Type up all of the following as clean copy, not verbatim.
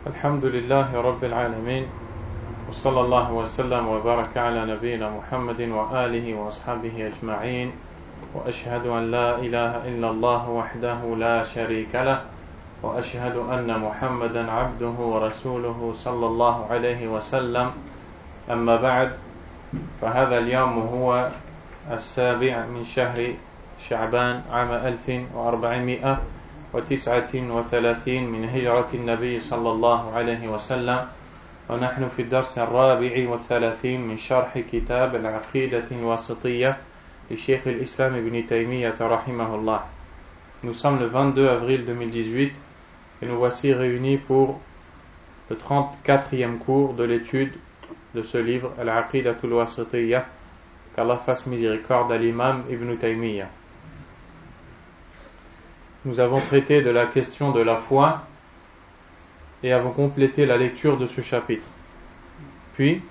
الحمد لله رب العالمين وصلى الله وسلم وبارك على نبينا محمد وآله وأصحابه أجمعين وأشهد أن لا إله إلا الله وحده لا شريك له وأشهد أن محمدا عبده ورسوله صلى الله عليه وسلم أما بعد فهذا اليوم هو 7 من شهر شعبان عام 1439 من هجرة النبي صلى الله عليه وسلم ونحن في الدرس 34 من شرح كتاب العقيدة الواسطية لشيخ الإسلام ابن تيمية رحمه الله. Nous sommes le 22 avril 2018 et nous voici réunis pour le 34e cours de l'étude de ce livre Al-Aqidah al-Wasitiyya, qu'Allah fasse miséricorde à l'imam Ibn Taymiyyah. Nous avons traité de la question de la foi et avons complété la lecture de ce chapitre. Puis,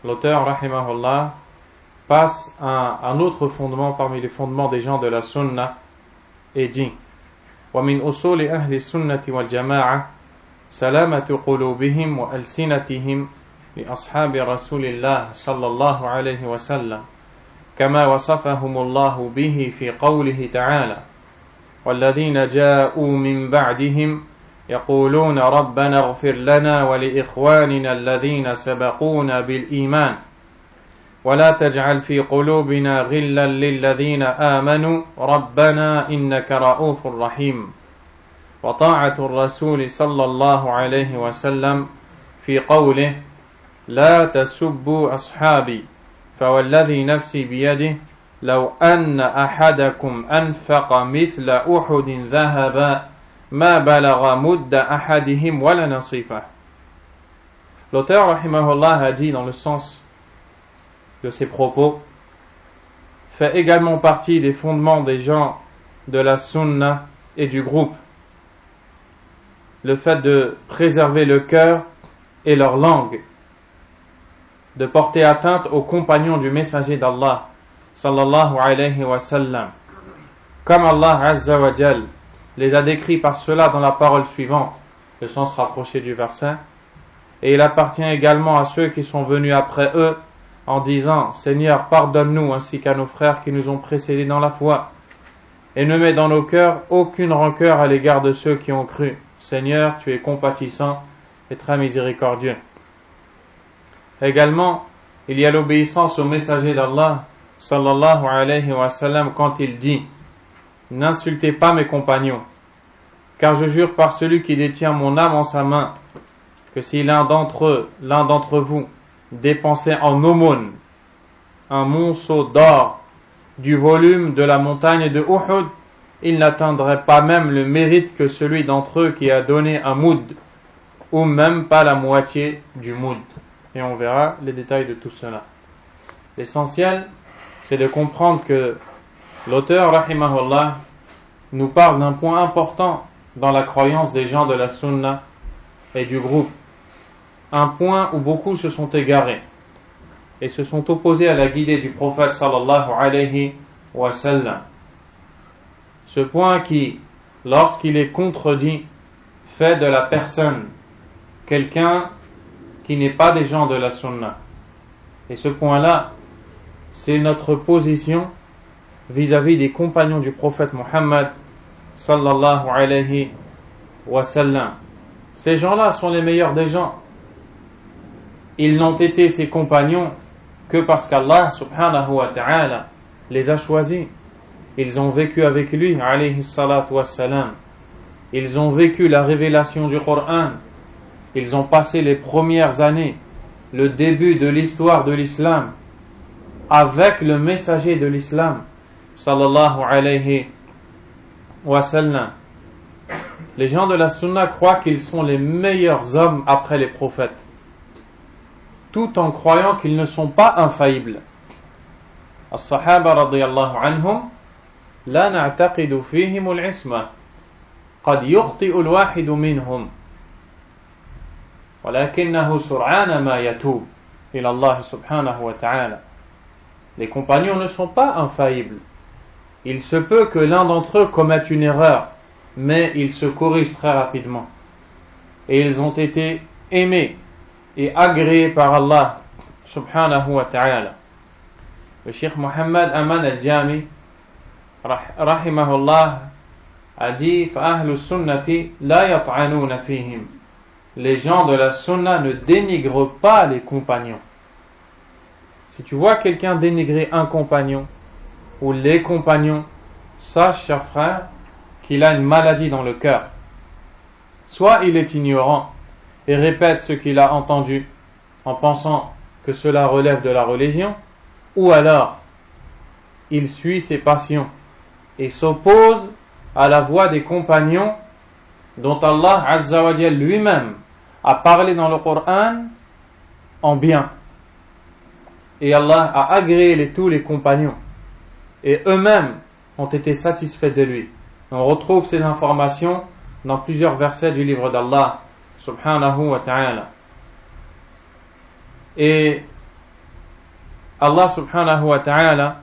l'auteur, rahimahullah, passe à un autre fondement parmi les fondements des gens de la sunna et dit وَمِنْ أُصُولِ أَهْلِ السُنَّةِ وَالْجَمَاعَةِ سَلَامَةُ قُلُوبِهِمْ وَأَلْسِنَتِهِمْ لأصحاب رسول الله صلى الله عليه وسلم كما وصفهم الله به في قوله تعالى والذين جاءوا من بعدهم يقولون ربنا اغفر لنا ولإخواننا الذين سبقونا بالإيمان ولا تجعل في قلوبنا غلا للذين آمنوا ربنا إنك رؤوف رحيم وطاعة الرسول صلى الله عليه وسلم في قوله لا تسبوا أصحابي فوالذي نفسي بيده لو أن أحدكم أنفق مثل أحد ذهبا ما بلغ مد أحدهم ولا نصيفه. L'auteur rahimahullah a dit dans le sens de ses propos fait également partie des fondements des gens de la sunna et du groupe le fait de préserver le cœur et leur langue, de porter atteinte aux compagnons du messager d'Allah sallallahu alayhi wa sallam, comme Allah azza wa jal les a décrits par cela dans la parole suivante, le sens rapproché du verset. Et il appartient également à ceux qui sont venus après eux en disant Seigneur, pardonne-nous ainsi qu'à nos frères qui nous ont précédés dans la foi, et ne mets dans nos cœurs aucune rancœur à l'égard de ceux qui ont cru. Seigneur, tu es compatissant et très miséricordieux. Également, il y a l'obéissance au messager d'Allah sallallahu alayhi wa sallam quand il dit n'insultez pas mes compagnons, car je jure par celui qui détient mon âme en sa main que si l'un d'entre vous dépensait en aumône un monceau d'or du volume de la montagne de Uhud, il n'atteindrait pas même le mérite que celui d'entre eux qui a donné un moud, ou même pas la moitié du moud. Et on verra les détails de tout cela. L'essentiel, c'est de comprendre que l'auteur, rahimahullah, nous parle d'un point important dans la croyance des gens de la sunna et du groupe. Un point où beaucoup se sont égarés et se sont opposés à la guidée du prophète sallallahu alayhi wa sallam. Ce point qui, lorsqu'il est contredit, fait de la personne quelqu'un qui n'est pas des gens de la sunna. Et ce point-là, c'est notre position vis-à-vis des compagnons du prophète Muhammad sallallahu alayhi wa sallam. Ces gens-là sont les meilleurs des gens. Ils n'ont été ses compagnons que parce qu'Allah subhanahu wa ta'ala les a choisis. Ils ont vécu avec lui alayhi salatu wassalam. Ils ont vécu la révélation du Coran. Ils ont passé les premières années, le début de l'histoire de l'islam, avec le messager de l'islam, sallallahu alayhi wa sallam. Les gens de la sunna croient qu'ils sont les meilleurs hommes après les prophètes, tout en croyant qu'ils ne sont pas infaillibles. As-sahaba radiyallahu anhum, la na'taqidu fihim al-isma, qad yukhti'u al-wahidu minhum. ولكنه سرعان ما يتوب إلى الله سبحانه وتعالى. Les compagnons ne sont pas infaillibles. Il se peut que l'un d'entre eux commette une erreur, mais il se corrige très rapidement. et ils ont été aimés et agréés par Allah subhanahu wa ta'ala. Le Cheikh Mohammed Aman al-Jami rahimahullah a dit فَأَهْلُ السُّنَّةِ لَا يَطْعَنُونَ فِيهِمْ. Les gens de la sunna ne dénigrent pas les compagnons. Si tu vois quelqu'un dénigrer un compagnon ou les compagnons, sache, cher frère, qu'il a une maladie dans le cœur. Soit il est ignorant et répète ce qu'il a entendu en pensant que cela relève de la religion, ou alors il suit ses passions et s'oppose à la voie des compagnons dont Allah Azza wa Jal lui-même a parlé dans le Coran en bien. Et Allah a agréé tous les compagnons et eux-mêmes ont été satisfaits de lui. On retrouve ces informations dans plusieurs versets du livre d'Allah subhanahu wa ta'ala. Et Allah subhanahu wa ta'ala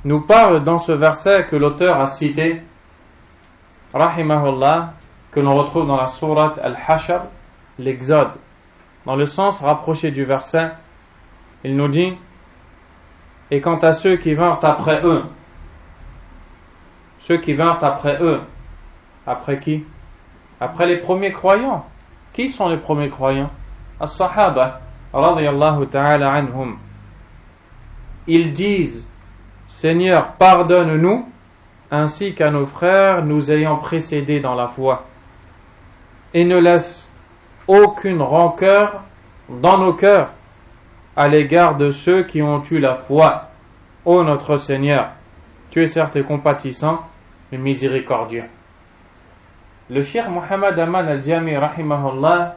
nous parle dans ce verset que l'auteur a cité, rahimahullah, que l'on retrouve dans la sourate Al-Hashr, l'Exode. Dans le sens rapproché du verset, il nous dit: et quant à ceux qui vinrent après eux, après qui? Après les premiers croyants. Qui sont les premiers croyants? As-Sahaba, radiyallahu ta'ala anhum. Ils disent: Seigneur, pardonne-nous, ainsi qu'à nos frères nous ayant précédés dans la foi, et ne laisse aucune rancœur dans nos cœurs à l'égard de ceux qui ont eu la foi. Ô notre Seigneur, tu es certes compatissant et miséricordieux. Le Cheikh Mohammed Aman al-Jami rahimahullah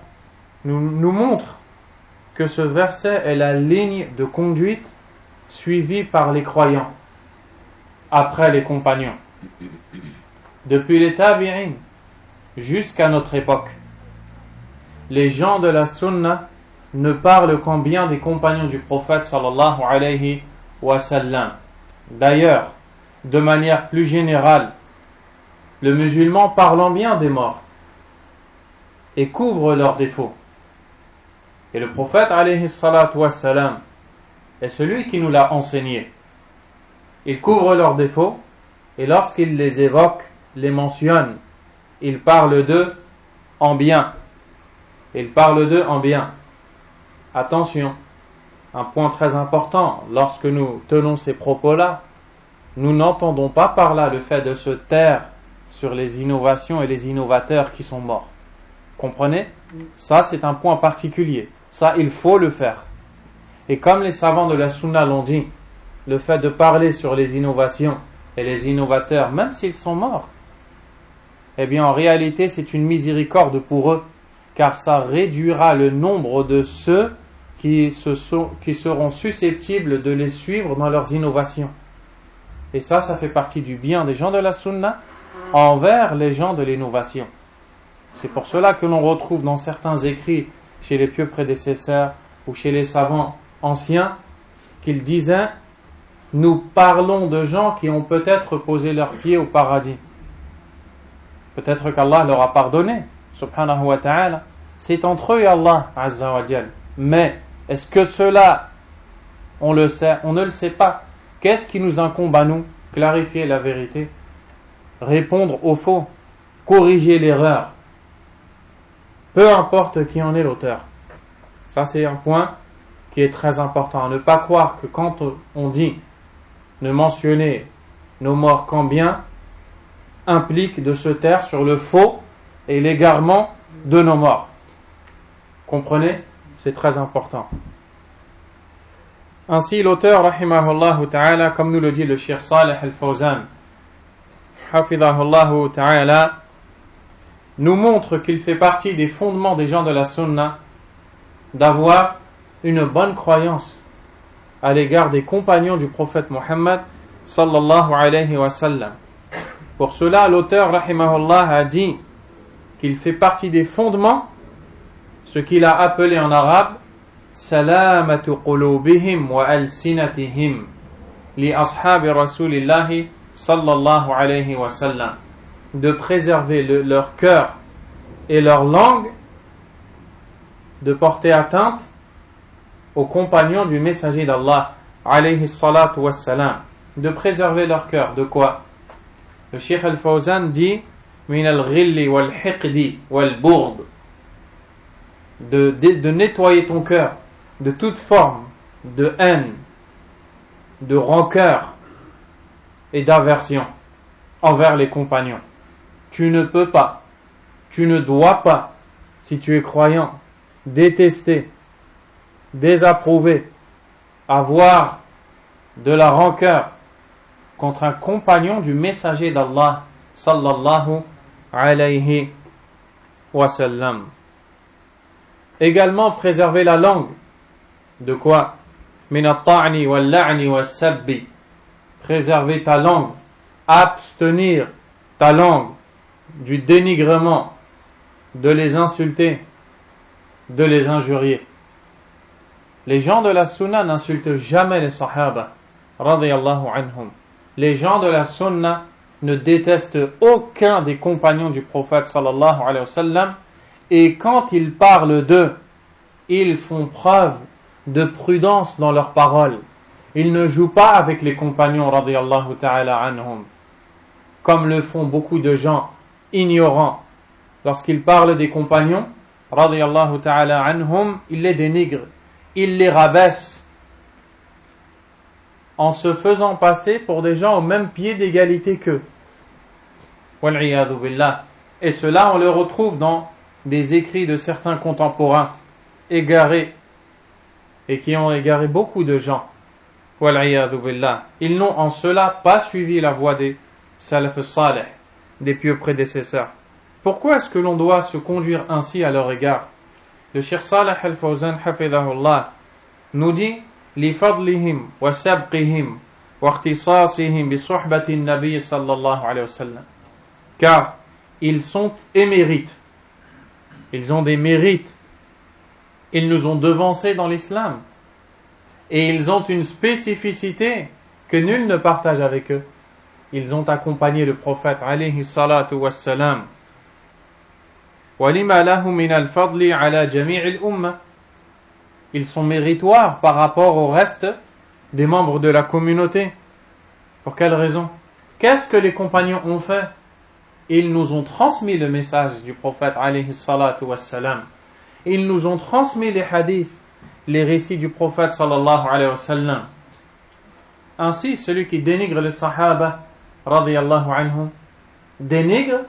nous montre que ce verset est la ligne de conduite suivie par les croyants après les compagnons, depuis les tabi'in jusqu'à notre époque. Les gens de la sunna ne parlent qu'en bien des compagnons du prophète sallallahu alayhi wa sallam. D'ailleurs, de manière plus générale, le musulman parle en bien des morts et couvre leurs défauts. Et le prophète alayhi salatu wa sallam est celui qui nous l'a enseigné. Il couvre leurs défauts et lorsqu'il les évoque, les mentionne, il parle d'eux en bien. Il parle d'eux en bien. Attention, un point très important, lorsque nous tenons ces propos-là, nous n'entendons pas par là le fait de se taire sur les innovations et les innovateurs qui sont morts. Comprenez? Ça, c'est un point particulier. Ça, il faut le faire. Et comme les savants de la sunna l'ont dit, le fait de parler sur les innovations et les innovateurs, même s'ils sont morts, eh bien en réalité c'est une miséricorde pour eux, car ça réduira le nombre de ceux qui seront susceptibles de les suivre dans leurs innovations. Et ça fait partie du bien des gens de la sunna envers les gens de l'innovation. C'est pour cela que l'on retrouve dans certains écrits chez les pieux prédécesseurs ou chez les savants anciens qu'ils disaient: nous parlons de gens qui ont peut-être posé leurs pieds au paradis. Peut-être qu'Allah leur a pardonné, subhanahu wa ta'ala. C'est entre eux et Allah, azza wa jal. Mais, est-ce que cela, on le sait? On ne le sait pas. Qu'est-ce qui nous incombe à nous? Clarifier la vérité, répondre au faux, corriger l'erreur. Peu importe qui en est l'auteur. Ça, c'est un point qui est très important. Ne pas croire que quand on dit ne mentionner nos morts qu'en bien, implique de se taire sur le faux et l'égarement de nos morts. Comprenez? C'est très important. Ainsi, l'auteur, rahimahullah ta'ala, comme nous le dit le Cheikh Salih al-Fawzan, hafidahullah ta'ala, nous montre qu'il fait partie des fondements des gens de la sunna d'avoir une bonne croyance à l'égard des compagnons du prophète Mohammed sallallahu alayhi wa sallam. Pour cela, l'auteur rahimahullah a dit qu'il fait partie des fondements ce qu'il a appelé en arabe salamatu qulubihim wa alsinatihim li ashabi rasulillahi sallallahu alayhi wa sallam, de préserver leur cœur et leur langue de porter atteinte aux compagnons du messager d'Allah, alayhi salatu wassalam, de préserver leur cœur. De quoi? Le Cheikh Al-Fawzan dit min al-ghilli wal-hiqdi wal-bourd, de nettoyer ton cœur de toute forme de haine, de rancœur et d'aversion envers les compagnons. Tu ne peux pas, tu ne dois pas, si tu es croyant, détester, désapprouver, avoir de la rancœur contre un compagnon du messager d'Allah sallallahu alayhi wa sallam. Également préserver la langue. De quoi? Min at-ta'ni wal-la'ni was-sabbi. Préserver ta langue, abstenir ta langue du dénigrement, de les insulter, de les injurier. Les gens de la sunna n'insultent jamais les sahaba radiyallahu anhum. Les gens de la sunna ne détestent aucun des compagnons du prophète sallallahu alayhi wa sallam, et quand ils parlent d'eux, ils font preuve de prudence dans leurs paroles. Ils ne jouent pas avec les compagnons radiyallahu ta'ala anhum, comme le font beaucoup de gens ignorants. Lorsqu'ils parlent des compagnons radiyallahu ta'ala anhum, ils les dénigrent, ils les rabaissent, en se faisant passer pour des gens au même pied d'égalité qu'eux. Wal'iyadu billah. Et cela, on le retrouve dans des écrits de certains contemporains égarés, et qui ont égaré beaucoup de gens. Wal'iyadu billah. Ils n'ont en cela pas suivi la voie des salaf salih, des pieux prédécesseurs. Pourquoi est-ce que l'on doit se conduire ainsi à leur égard? Le Cheikh Salih al-Fawzan hafidahullah nous dit لفضلهم وسبقهم واختصاصهم بصحبة النبي صلى الله عليه وسلم, car ils sont émérites, ils ont des mérites, ils nous ont devancés dans l'islam, et ils ont une spécificité que nul ne partage avec eux. Ils ont accompagné le prophète alayhi salatu wassalam. وَلِمَا لَهُ مِنَ الْفَضْلِ عَلَى جَمِيعِ الْأُمَّةِ. Ils sont méritoires par rapport au reste des membres de la communauté. Pour quelle raison? Qu'est-ce que les compagnons ont fait? Ils nous ont transmis le message du prophète alayhi salatu wassalam. Ils nous ont transmis les hadiths, les récits du prophète sallallahu alayhi wa sallam. Ainsi, celui qui dénigre les sahaba radiyallahu anhum dénigre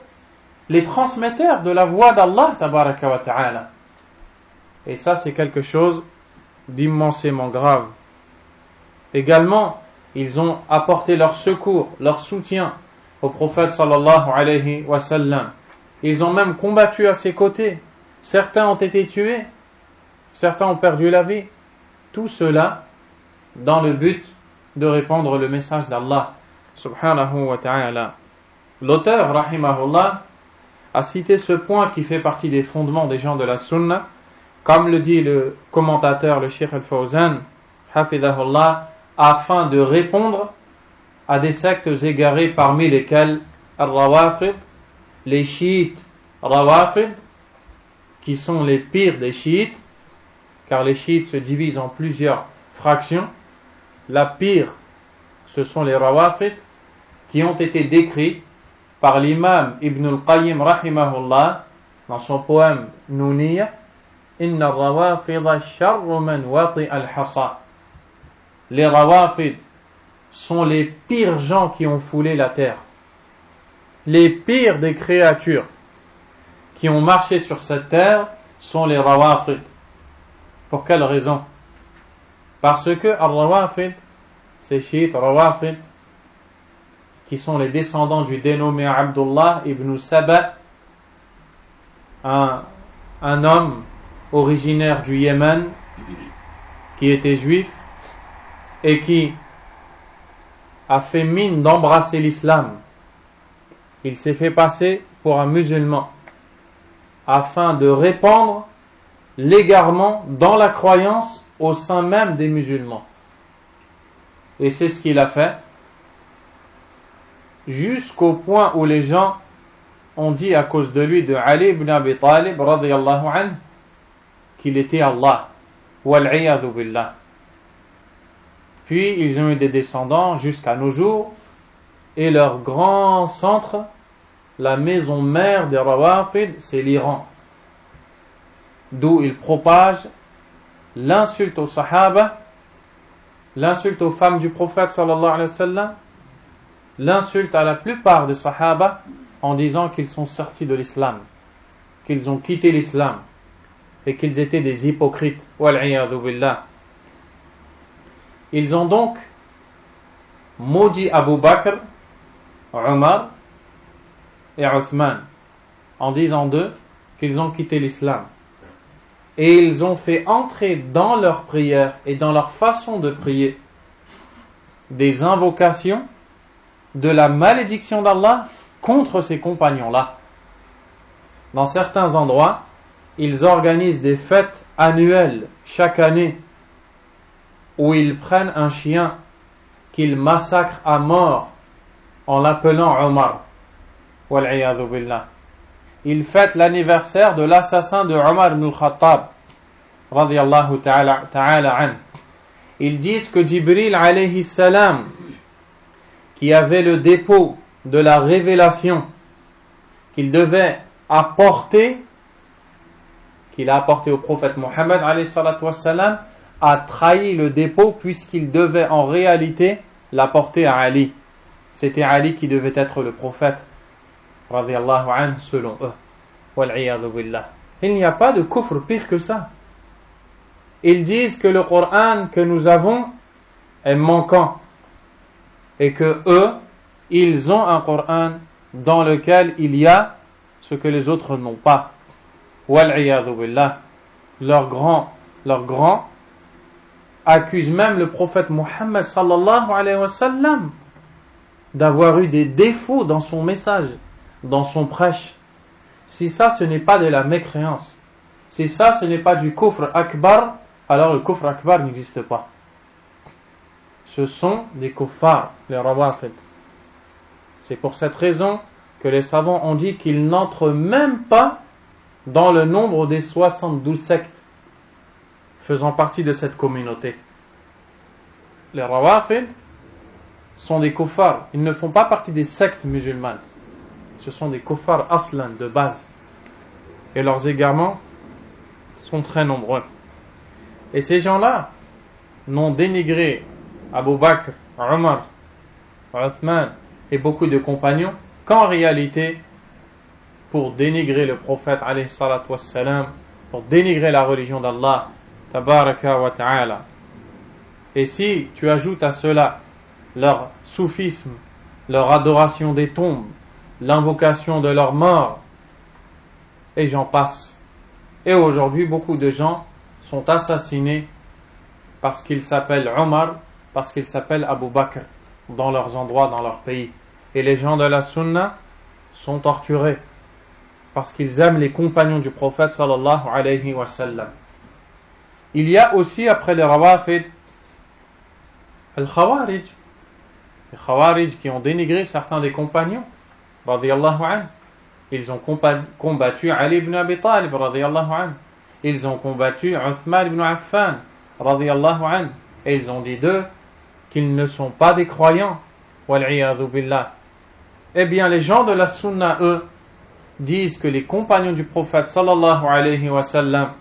les transmetteurs de la voix d'Allah tabaraka wa ta'ala. Et ça, c'est quelque chose d'immensément grave. Également, ils ont apporté leur secours, leur soutien au prophète sallallahu alayhi wa sallam. Ils ont même combattu à ses côtés. Certains ont été tués, certains ont perdu la vie. Tout cela dans le but de répandre le message d'Allah subhanahu wa ta'ala. L'auteur, rahimahullah, a cité ce point qui fait partie des fondements des gens de la sunna, comme le dit le commentateur, le Cheikh Al-Fawzan, hafidahullah, afin de répondre à des sectes égarées parmi lesquelles Al-Rawafid, les chiites Rawafid, qui sont les pires des chiites, car les chiites se divisent en plusieurs fractions. La pire, ce sont les Rawafid, qui ont été décrits par l'imam Ibn al-Qayyim rahimahullah dans son poème Nouniyya. Inna rawafida sharru man wati al-hasa. Les Rawafid sont les pires gens qui ont foulé la terre, les pires des créatures qui ont marché sur cette terre sont les Rawafid. Pour quelle raison? Parce que al-Rawafid, ces chiites Rawafid, qui sont les descendants du dénommé Abdullah ibn Saba, un homme originaire du Yémen qui était juif et qui a fait mine d'embrasser l'islam. Il s'est fait passer pour un musulman afin de répandre l'égarement dans la croyance au sein même des musulmans. Et c'est ce qu'il a fait, jusqu'au point où les gens on dit à cause de lui, de Ali ibn Abi Talib radiyallahu anhu, qu'il était Allah. Wal'iyadhu billah. Puis ils ont eu des descendants jusqu'à nos jours, et leur grand centre, la maison mère des Rawafid, c'est l'Iran, d'où ils propagent l'insulte aux Sahaba, l'insulte aux femmes du prophète sallallahu alayhi wa sallam, l'insulte à la plupart des Sahaba en disant qu'ils sont sortis de l'islam, qu'ils ont quitté l'islam et qu'ils étaient des hypocrites. Wal'iyadhu billah. Ils ont donc maudit Abu Bakr, Omar et Uthman en disant d'eux qu'ils ont quitté l'islam. Et ils ont fait entrer dans leur prière et dans leur façon de prier des invocations de la malédiction d'Allah contre ces compagnons-là. Dans certains endroits, ils organisent des fêtes annuelles chaque année où ils prennent un chien qu'ils massacrent à mort en l'appelant Omar. Wal'iyadhu billah. Ils fêtent l'anniversaire de l'assassin de Omar ibn al-Khattab radiyallahu ta'ala an. Ils disent que Jibril alayhi salam, qui avait le dépôt de la révélation qu'il devait apporter, qu'il a apporté au prophète Mohammed alayhi salatu wassalam, a trahi le dépôt puisqu'il devait en réalité l'apporter à Ali. C'était Ali qui devait être le prophète radiyallahu anhu selon eux. Wal'iyadhu billah. Il n'y a pas de kufr pire que ça. Ils disent que le Coran que nous avons est manquant et que eux, ils ont un Coran dans lequel il y a ce que les autres n'ont pas. Wal'iyadhu billah. Leurs grands accusent même le prophète Muhammad sallallahu alayhi wa sallam d'avoir eu des défauts dans son message, dans son prêche. Si ça ce n'est pas de la mécréance, si ça ce n'est pas du kufr akbar, alors le kufr akbar n'existe pas. Ce sont des kuffars, les rawafid. C'est pour cette raison que les savants ont dit qu'ils n'entrent même pas dans le nombre des 72 sectes faisant partie de cette communauté. Les rawafid sont des kuffars, ils ne font pas partie des sectes musulmanes. Ce sont des kuffars aslan de base. Et leurs égarements sont très nombreux. Et ces gens-là n'ont dénigré Abu Bakr, Omar, Uthman et beaucoup de compagnons qu'en réalité pour dénigrer le prophète alayhi salatu wassalam, pour dénigrer la religion d'Allah tabaraka wa ta'ala. Et si tu ajoutes à cela leur soufisme, leur adoration des tombes, l'invocation de leur mort, et j'en passe. Et aujourd'hui, beaucoup de gens sont assassinés parce qu'ils s'appellent Omar, parce qu'ils s'appellent Abu Bakr, dans leurs endroits, dans leur pays. Et les gens de la Sunna sont torturés parce qu'ils aiment les compagnons du prophète sallallahu alayhi wa sallam. Il y a aussi, après les Rawafid, Al-Khawarij. Les Khawarij qui ont dénigré certains des compagnons radiyallahu anhu. Ils ont combattu Ali ibn Abi Talib radiyallahu anhu. Ils ont combattu Uthman ibn Affan radiyallahu anhu. Et ils ont dit d'eux qu'ils ne sont pas des croyants. Wal'iyadhu billah. Eh bien, les gens de la Sunna, eux, disent que les compagnons du prophète sallallahu alayhi wa sallam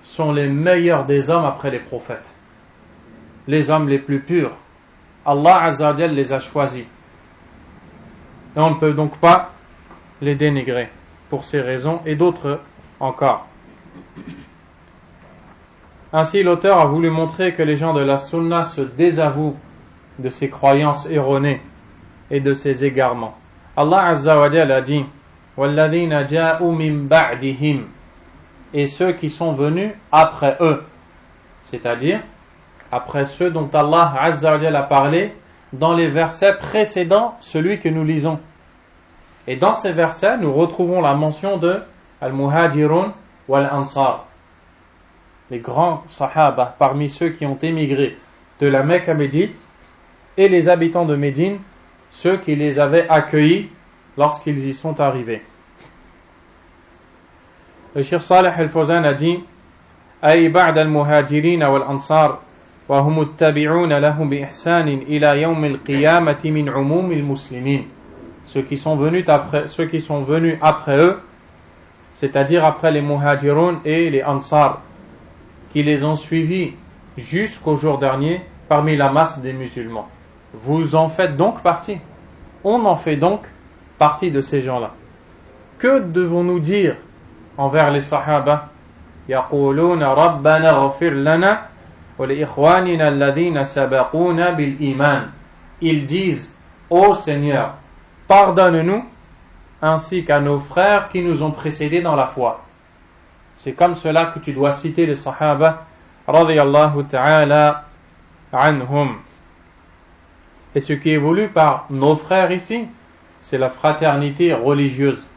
sont les meilleurs des hommes après les prophètes. Les hommes les plus purs. Allah Azza wa Jal les a choisis. Et on ne peut donc pas les dénigrer pour ces raisons et d'autres encore. Ainsi, l'auteur a voulu montrer que les gens de la Sunna se désavouent de ces croyances erronées et de ces égarements. Allah Azza wa Jal a dit وَالَّذِينَ جَاءُوا مِن بَعْدِهِمْ, et ceux qui sont venus après eux, c'est-à-dire après ceux dont Allah Azza wa Jal a parlé dans les versets précédents celui que nous lisons. Et dans ces versets, nous retrouvons la mention de Al-Muhajirun wal-Ansar, les grands Sahaba parmi ceux qui ont émigré de la Mecque à Médine, et les habitants de Médine, ceux qui les avaient accueillis lorsqu'ils y sont arrivés. Le Cheikh Salih al-Fawzan a dit أي بعد المهاجرين والأنصار وهم التابعون لهم بإحسان إلى يوم القيامة من عموم المسلمين. Ceux qui sont venus après eux, c'est-à-dire après les muhajirun et les ansar, qui les ont suivis jusqu'au jour dernier parmi la masse des musulmans. Vous en faites donc partie. On en fait donc partie de ces gens-là. Que devons-nous dire envers les sahaba? يقولون ربنا اغفر لنا ولإخواننا الذين سبقونا بالإيمان. Ils disent, ô Seigneur, pardonne-nous ainsi qu'à nos frères qui nous ont précédés dans la foi. C'est comme cela que tu dois citer les sahaba radiyallahu ta'ala anhum. Et ce qui est voulu par nos frères ici, c'est la fraternité religieuse,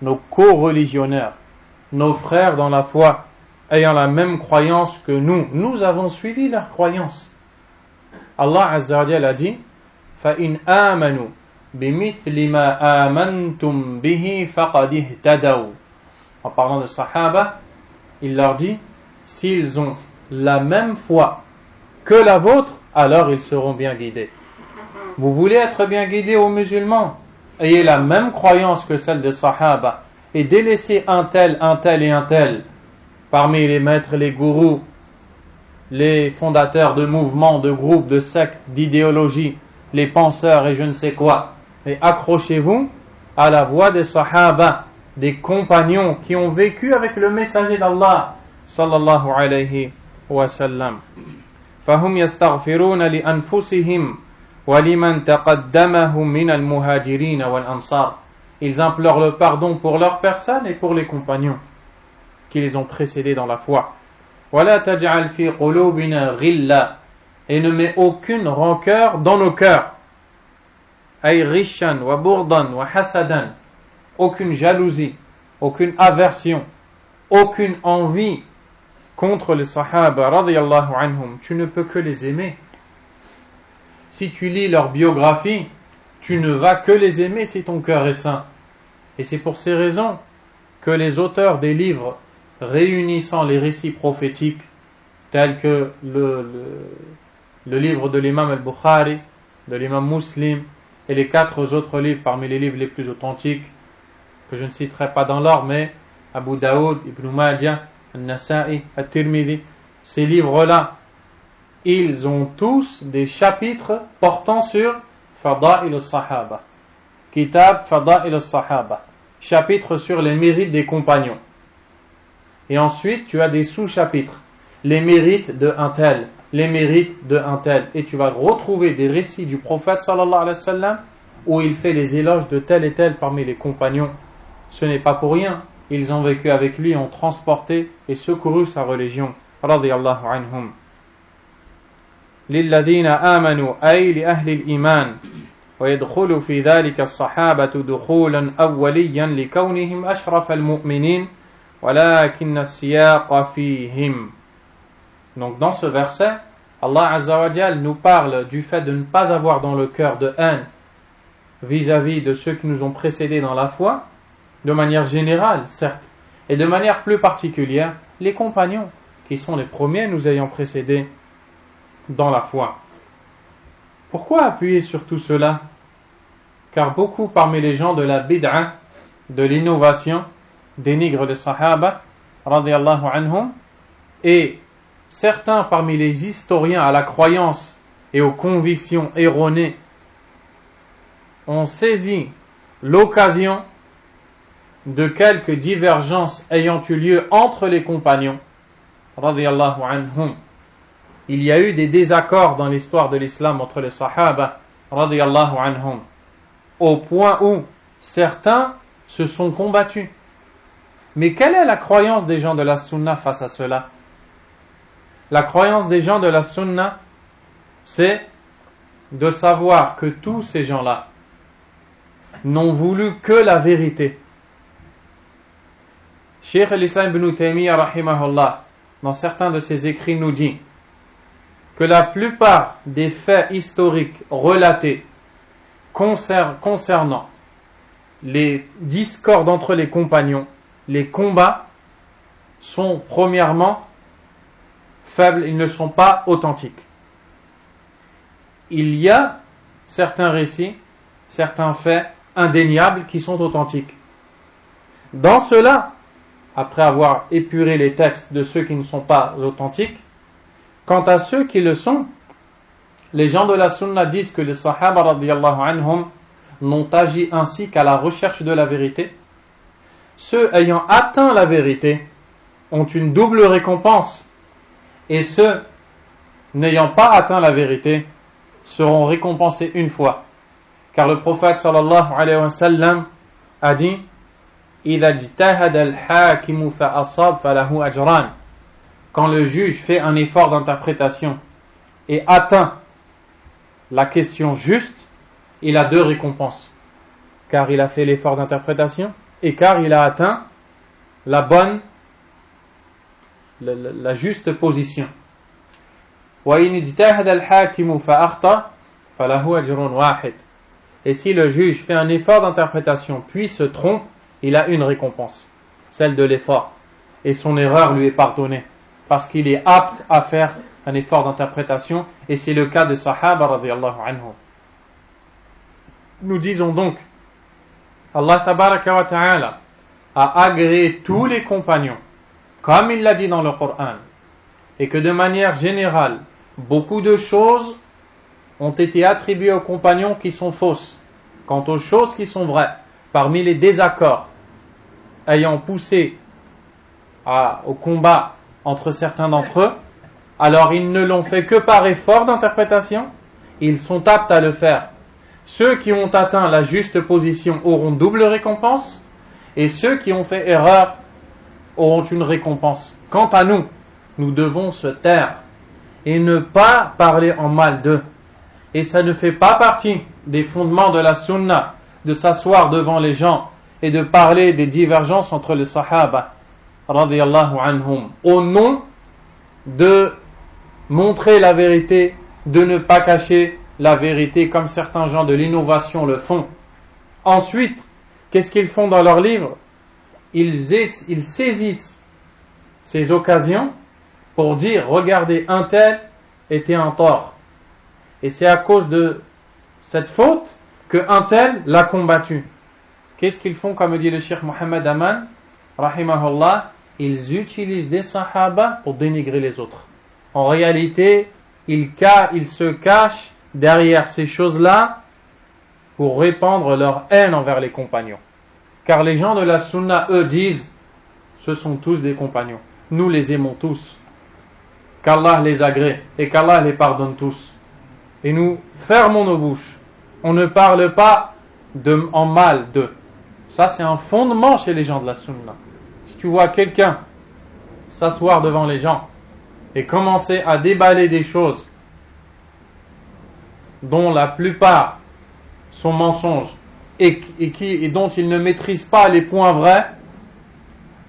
nos co-religionnaires, nos frères dans la foi, ayant la même croyance que nous avons suivi leur croyance. Allah Azza wa Jalla a dit فَإِنْ آمَنُوا بِمِثْلِ مَا آمَنْتُمْ بِهِ فَقَدْ اهْتَدَوْا. En parlant de Sahaba, il leur dit, s'ils ont la même foi que la vôtre, alors ils seront bien guidés. Vous voulez être bien guidés aux musulmans? Ayez la même croyance que celle des Sahaba et délaissez un tel et un tel parmi les maîtres, les gourous, les fondateurs de mouvements, de groupes, de sectes, d'idéologies, les penseurs et je ne sais quoi. Et accrochez-vous à la voie des Sahaba, des compagnons qui ont vécu avec le messager d'Allah sallallahu alayhi wa sallam. فهم يستغفرون لأنفسهم ولمن تقدمهم من المهاجرين والأنصار. Ils implorent le pardon pour leur personne et pour les compagnons qui les ont précédés dans la foi. ولا تجعل في قلوبنا غلا. Et ne mets aucune rancœur dans nos cœurs. أي غشا وبغضا وحسدا. Aucune jalousie, aucune aversion, aucune envie contre les sahaba radiyallahu anhum. Tu ne peux que les aimer. Si tu lis leur biographie, tu ne vas que les aimer si ton cœur est sain. Et c'est pour ces raisons que les auteurs des livres réunissant les récits prophétiques, tels que le livre de l'imam al-Bukhari, de l'imam Muslim, et les 4 autres livres parmi les livres les plus authentiques, que je ne citerai pas dans l'ordre, mais Abu Daoud, Ibn Majah, Al-Nasa'i, Al-Tirmidhi, ces livres-là, ils ont tous des chapitres portant sur Fada'il al-Sahaba. Kitab Fada'il al-Sahaba. Chapitre sur les mérites des compagnons. Et ensuite, tu as des sous-chapitres. Les mérites de un tel, les mérites de un tel. Et tu vas retrouver des récits du prophète sallallahu alayhi wa sallam où il fait les éloges de tel et tel parmi les compagnons. Ce n'est pas pour rien. Ils ont vécu avec lui, ont transporté et secouru sa religion. Radiyallahu anhum. للذين آمنوا أي لأهل الإيمان ويدخل في ذلك الصحابة دخولا أوليا لكونهم أشرف المؤمنين ولكن السياق فيهم. Donc dans ce verset, Allah Azza wa Jal nous parle du fait de ne pas avoir dans le cœur de haine vis-à-vis de ceux qui nous ont précédés dans la foi, de manière générale, certes, et de manière plus particulière, les compagnons, qui sont les premiers nous ayant précédés dans la foi. Pourquoi appuyer sur tout cela? Car beaucoup parmi les gens de la bid'a, de l'innovation, dénigrent les sahaba, radiyallahu anhum, et certains parmi les historiens à la croyance et aux convictions erronées ont saisi l'occasion de quelques divergences ayant eu lieu entre les compagnons, radiyallahu anhum. Il y a eu des désaccords dans l'histoire de l'islam entre les sahaba, radiyallahu anhum, au point où certains se sont combattus. Mais quelle est la croyance des gens de la sunna face à cela? La croyance des gens de la sunna, c'est de savoir que tous ces gens-là n'ont voulu que la vérité. Cheikh al-Islam ibn Taymiyyah rahimahullah, dans certains de ses écrits, nous dit que la plupart des faits historiques relatés concernant les discordes entre les compagnons, les combats sont premièrement faibles, ils ne sont pas authentiques. Il y a certains récits, certains faits indéniables qui sont authentiques. Dans cela, après avoir épuré les textes de ceux qui ne sont pas authentiques, quant à ceux qui le sont, les gens de la sunna disent que les sahaba radiyallahu anhum n'ont agi ainsi qu'à la recherche de la vérité. Ceux ayant atteint la vérité ont une double récompense, et ceux n'ayant pas atteint la vérité seront récompensés une fois. Car le prophète sallallahu alayhi wa sallam a dit إِذَا اجْتَهَدَ الْحَاكِمُ فَأَصَابَ فَلَهُ أَجْرَانِ. Quand le juge fait un effort d'interprétation et atteint la question juste, il a deux récompenses. Car il a fait l'effort d'interprétation et car il a atteint la bonne, la juste position. وَإِنْ اجْتَهَدَ الْحَاكِمُ فَأَخْطَأَ فَلَهُ أَجْرٌ وَاحِدٌ. Et si le juge fait un effort d'interprétation puis se trompe, il a une récompense, celle de l'effort. Et son erreur lui est pardonnée, parce qu'il est apte à faire un effort d'interprétation, et c'est le cas des Sahaba radiyallahu anhum. Nous disons donc, Allah tabaraka wa ta'ala a agréé tous les compagnons, comme il l'a dit dans le Coran, et que de manière générale, beaucoup de choses ont été attribuées aux compagnons qui sont fausses. Quant aux choses qui sont vraies, parmi les désaccords ayant poussé au combat entre certains d'entre eux, alors ils ne l'ont fait que par effort d'interprétation, ils sont aptes à le faire. Ceux qui ont atteint la juste position auront double récompense, et ceux qui ont fait erreur auront une récompense. Quant à nous, nous devons se taire et ne pas parler en mal d'eux. Et ça ne fait pas partie des fondements de la sunna de s'asseoir devant les gens et de parler des divergences entre les sahaba radiyallahu anhum, au nom de montrer la vérité, de ne pas cacher la vérité comme certains gens de l'innovation le font. Ensuite, qu'est-ce qu'ils font dans leurs livres? Ils saisissent ces occasions pour dire, regardez, un tel était en tort. Et c'est à cause de cette faute qu'un tel l'a combattu. Qu'est-ce qu'ils font, comme dit le Cheikh Mohammed Aman, rahimahullah? Ils utilisent des sahaba pour dénigrer les autres. En réalité, ils se cachent derrière ces choses-là pour répandre leur haine envers les compagnons. Car les gens de la sunna, eux, disent, ce sont tous des compagnons. Nous les aimons tous. Qu'Allah les agrée et qu'Allah les pardonne tous. Et nous fermons nos bouches. On ne parle pas en mal d'eux. Ça, c'est un fondement chez les gens de la sunna. Si tu vois quelqu'un s'asseoir devant les gens et commencer à déballer des choses dont la plupart sont mensonges et dont il ne maîtrise pas les points vrais,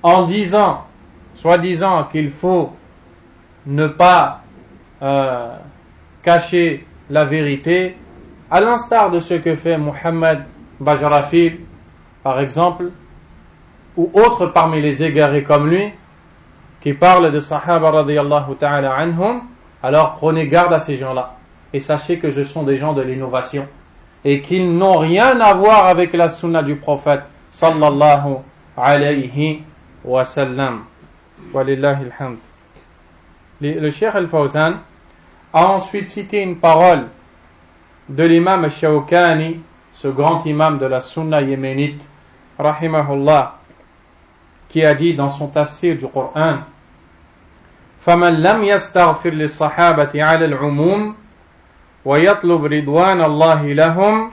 en disant, soi-disant qu'il faut ne pas cacher la vérité, à l'instar de ce que fait Mohammed Bajrafil, par exemple, ou autres parmi les égarés comme lui, qui parlent de Sahaba radiyallahu ta'ala anhum, alors prenez garde à ces gens-là. Et sachez que ce sont des gens de l'innovation. Et qu'ils n'ont rien à voir avec la sunna du prophète, sallallahu alayhi wa sallam. Walillahi alhamd. Le Cheikh Al-Fawzan a ensuite cité une parole de l'imam Al-Shawkani, ce grand imam de la sunna yéménite, rahimahullah, qui a dit dans son tafsir du Coran, فَمَنْ لَمْ يَسْتَغْفِرْ لِلصَّحَابَةِ عَلَى الْعُمُومِ وَيَطْلُبْ رِضْوَانَ اللَّهِ لَهُمْ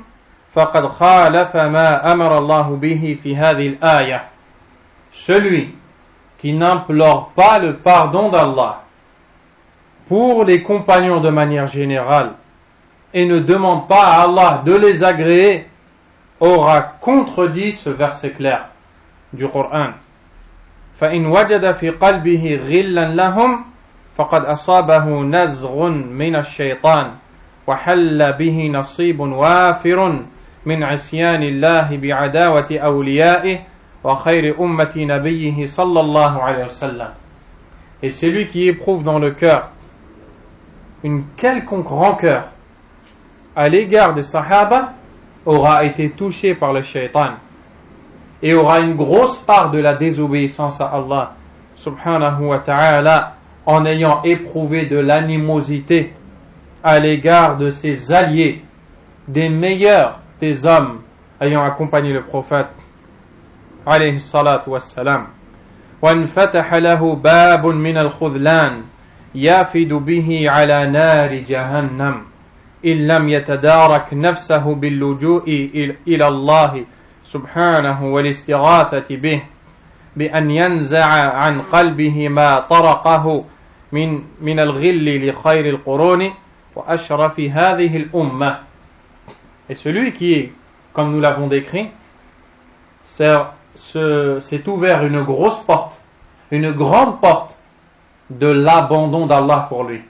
فَقَدْ خَالَفَ مَا أَمَرَ اللَّهُ بِهِ فِي هَذِهِ الْآيَةِ. Celui qui n'implore pas le pardon d'Allah pour les compagnons de manière générale et ne demande pas à Allah de les agréer aura contredit ce verset clair du Coran. فَإِنْ وَجَدَ فِي قَلْبِهِ غِلًّا لَهُمْ فَقَدْ أَصَابَهُ نَزْغٌ مِنَ الشَّيْطَانِ وَحَلَّ بِهِ نَصِيبٌ وَافِرٌ من عصيان الله بعداوة أوليائه وخير أمة نبيه صلى الله عليه وسلم. Et celui qui éprouve dans le cœur une quelconque rancœur à l'égard des Sahaba aura été touché par le shaitan et aura une grosse part de la désobéissance à Allah subhanahu wa ta'ala en ayant éprouvé de l'animosité à l'égard de ses alliés, des meilleurs des hommes ayant accompagné le prophète alayhi salatu wassalam. وانفتح له باب من الخذلان يافد به على نار جهنم إن لم يتدارك نفسه باللجوء إلى الله سبحانه والاستغاثة به بأن ينزع عن قلبه ما طرقه من الغل لخير القرون وأشرف هذه الأمة. Et celui qui est, comme nous l'avons décrit, s'est ouvert une grosse porte, une grande porte de l'abandon d'Allah pour lui.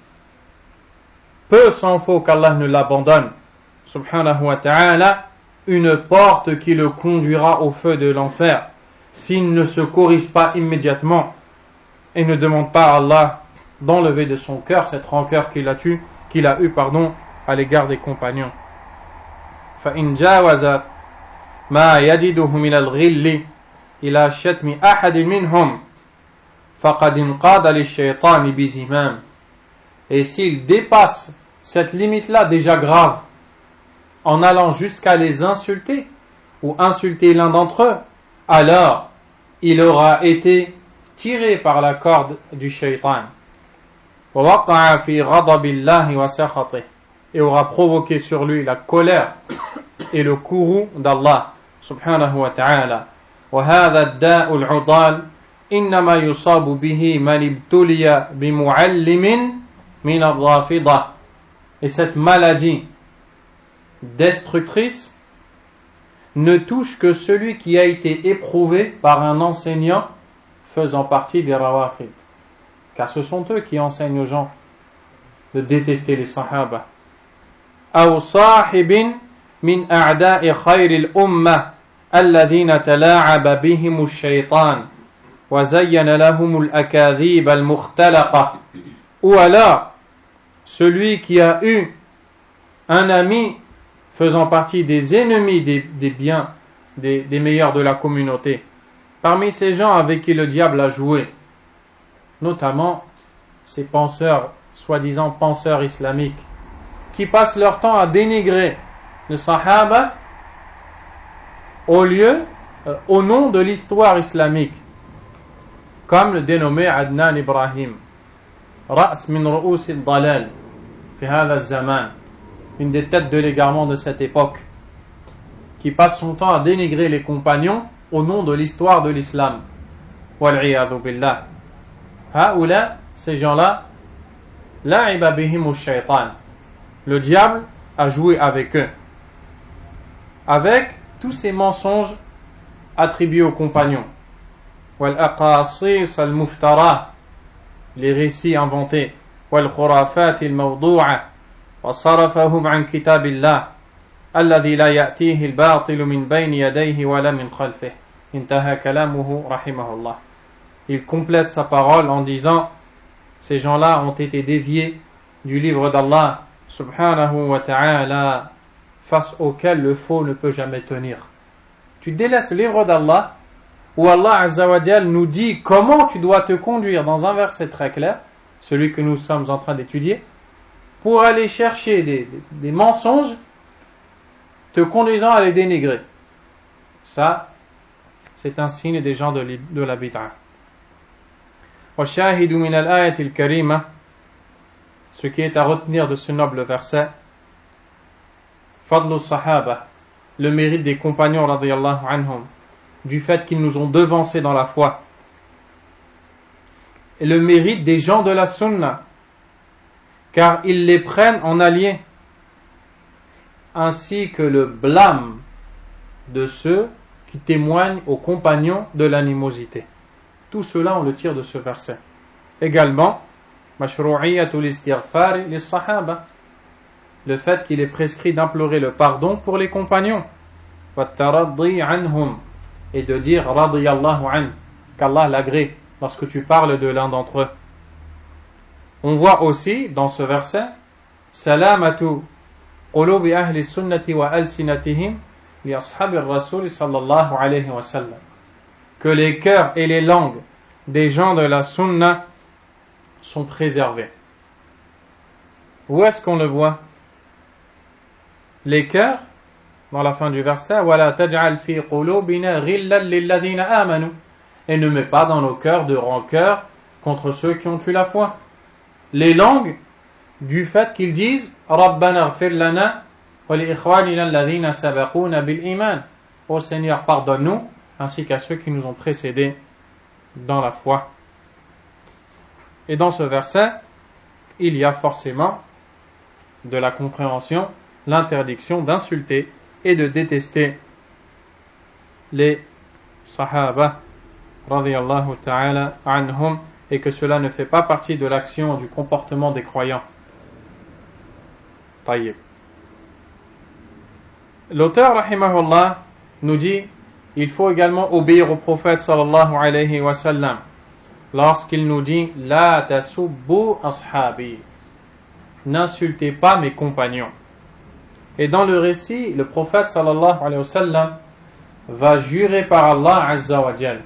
Peu s'en faut qu'Allah ne l'abandonne, subhanahu wa ta'ala, une porte qui le conduira au feu de l'enfer, s'il ne se corrige pas immédiatement et ne demande pas à Allah d'enlever de son cœur cette rancœur qu'il a eu à l'égard des compagnons. فإن جاوز ما يجده من الغل إلى شتم أحد منهم فقد انقاد للشيطان بزمام. Et s'il dépasse cette limite-là déjà grave en allant jusqu'à les insulter ou insulter l'un d'entre eux, alors il aura été tiré par la corde du shaitan. ووقع في غضب الله وسخطه. Et aura provoqué sur lui la colère et le courroux d'Allah subhanahu wa ta'ala. وهذا الداء العضال إنما يصاب به من ابتلي بمعلم من الرافضة. Et cette maladie destructrice ne touche que celui qui a été éprouvé par un enseignant faisant partie des rawafid, car ce sont eux qui enseignent aux gens de détester les sahaba. أو صاحب من أعداء خير الأمة الذين تلاعب بهم الشيطان وزين لهم الأكاذيب المختلقة. Ou alors celui qui a eu un ami faisant partie des ennemis des biens, des meilleurs de la communauté, parmi ces gens avec qui le diable a joué, notamment ces penseurs, soi-disant penseurs islamiques, qui passent leur temps à dénigrer le sahaba au nom de l'histoire islamique, comme le dénommé Adnan Ibrahim, Ra's min ru'us al-dalal fi hadha az-zaman, une des têtes de l'égarement de cette époque, qui passe son temps à dénigrer les compagnons au nom de l'histoire de l'islam. Wal'iyadhu billah. Haoula, ces gens-là, la'iba bihimu shaytan. Le diable a joué avec eux, avec tous ces mensonges attribués aux compagnons. Wal-aqasis al-muftara, les récits inventés. Wal-khurafat al-mawdu'a. وصرفهم عن كتاب الله الذي لا يأتيه الباطل من بين يديه ولا من خلفه. انتهى كلامه رحمه الله. Il complète sa parole en disant: ces gens-là ont été déviés du livre d'Allah subhanahu wa ta'ala, face auquel le faux ne peut jamais tenir. Tu délaisses le livre d'Allah où Allah azza wa jal nous dit comment tu dois te conduire dans un verset très clair, celui que nous sommes en train d'étudier, pour aller chercher des mensonges te conduisant à les dénigrer. Ça, c'est un signe des gens de la bid'a. وَالشَّاهِدُ مِنَ الْآيَةِ الْكَرِيمَةِ, ce qui est à retenir de ce noble verset, فَضْلُ الصَّحَابَةِ, le mérite des compagnons radiyallahu anhum, du fait qu'ils nous ont devancés dans la foi, et le mérite des gens de la sunna, car ils les prennent en alliés, ainsi que le blâme de ceux qui témoignent aux compagnons de l'animosité. Tout cela on le tire de ce verset. Également, mashru'iyatul istighfar lis-sahaba, le fait qu'il est prescrit d'implorer le pardon pour les compagnons, وَالتَّرَضِّي عَنْهُمْ, et de dire radiyallahu an, qu'Allah l'agrée lorsque tu parles de l'un d'entre eux. On voit aussi dans ce verset salamatu qulubi ahli sunnati wa alsinatihim li ashabir rasul sallallahu alayhi wa sallam, que les cœurs et les langues des gens de la sunna sont préservés. Où est-ce qu'on le voit? Les cœurs, dans la fin du verset, وَلَا تَجْعَلْ فِي قُلُوبِنَا غِلًّا لِلَّذِينَ آمَنُوا, et ne mets pas dans nos cœurs de rancœur contre ceux qui ont eu la foi. Les langues, du fait qu'ils disent رَبَّنَا اغْفِرْ لَنَا وَلِإِخْوَانِنَا الَّذِينَ سَبَقُونَ بِالْإِيمَانِ, ô Seigneur, pardonne-nous, ainsi qu'à ceux qui nous ont précédés dans la foi. Et dans ce verset, il y a forcément de la compréhension, l'interdiction d'insulter et de détester les sahaba radiyallahu ta'ala anhum, et que cela ne fait pas partie de l'action du comportement des croyants. Taïb. L'auteur rahimahullah nous dit il faut également obéir au prophète sallallahu alayhi wa sallam lorsqu'il nous dit la tasubbu ashabi, n'insultez pas mes compagnons. Et dans le récit, le prophète sallallahu alayhi wa sallam va jurer par Allah azza wa jal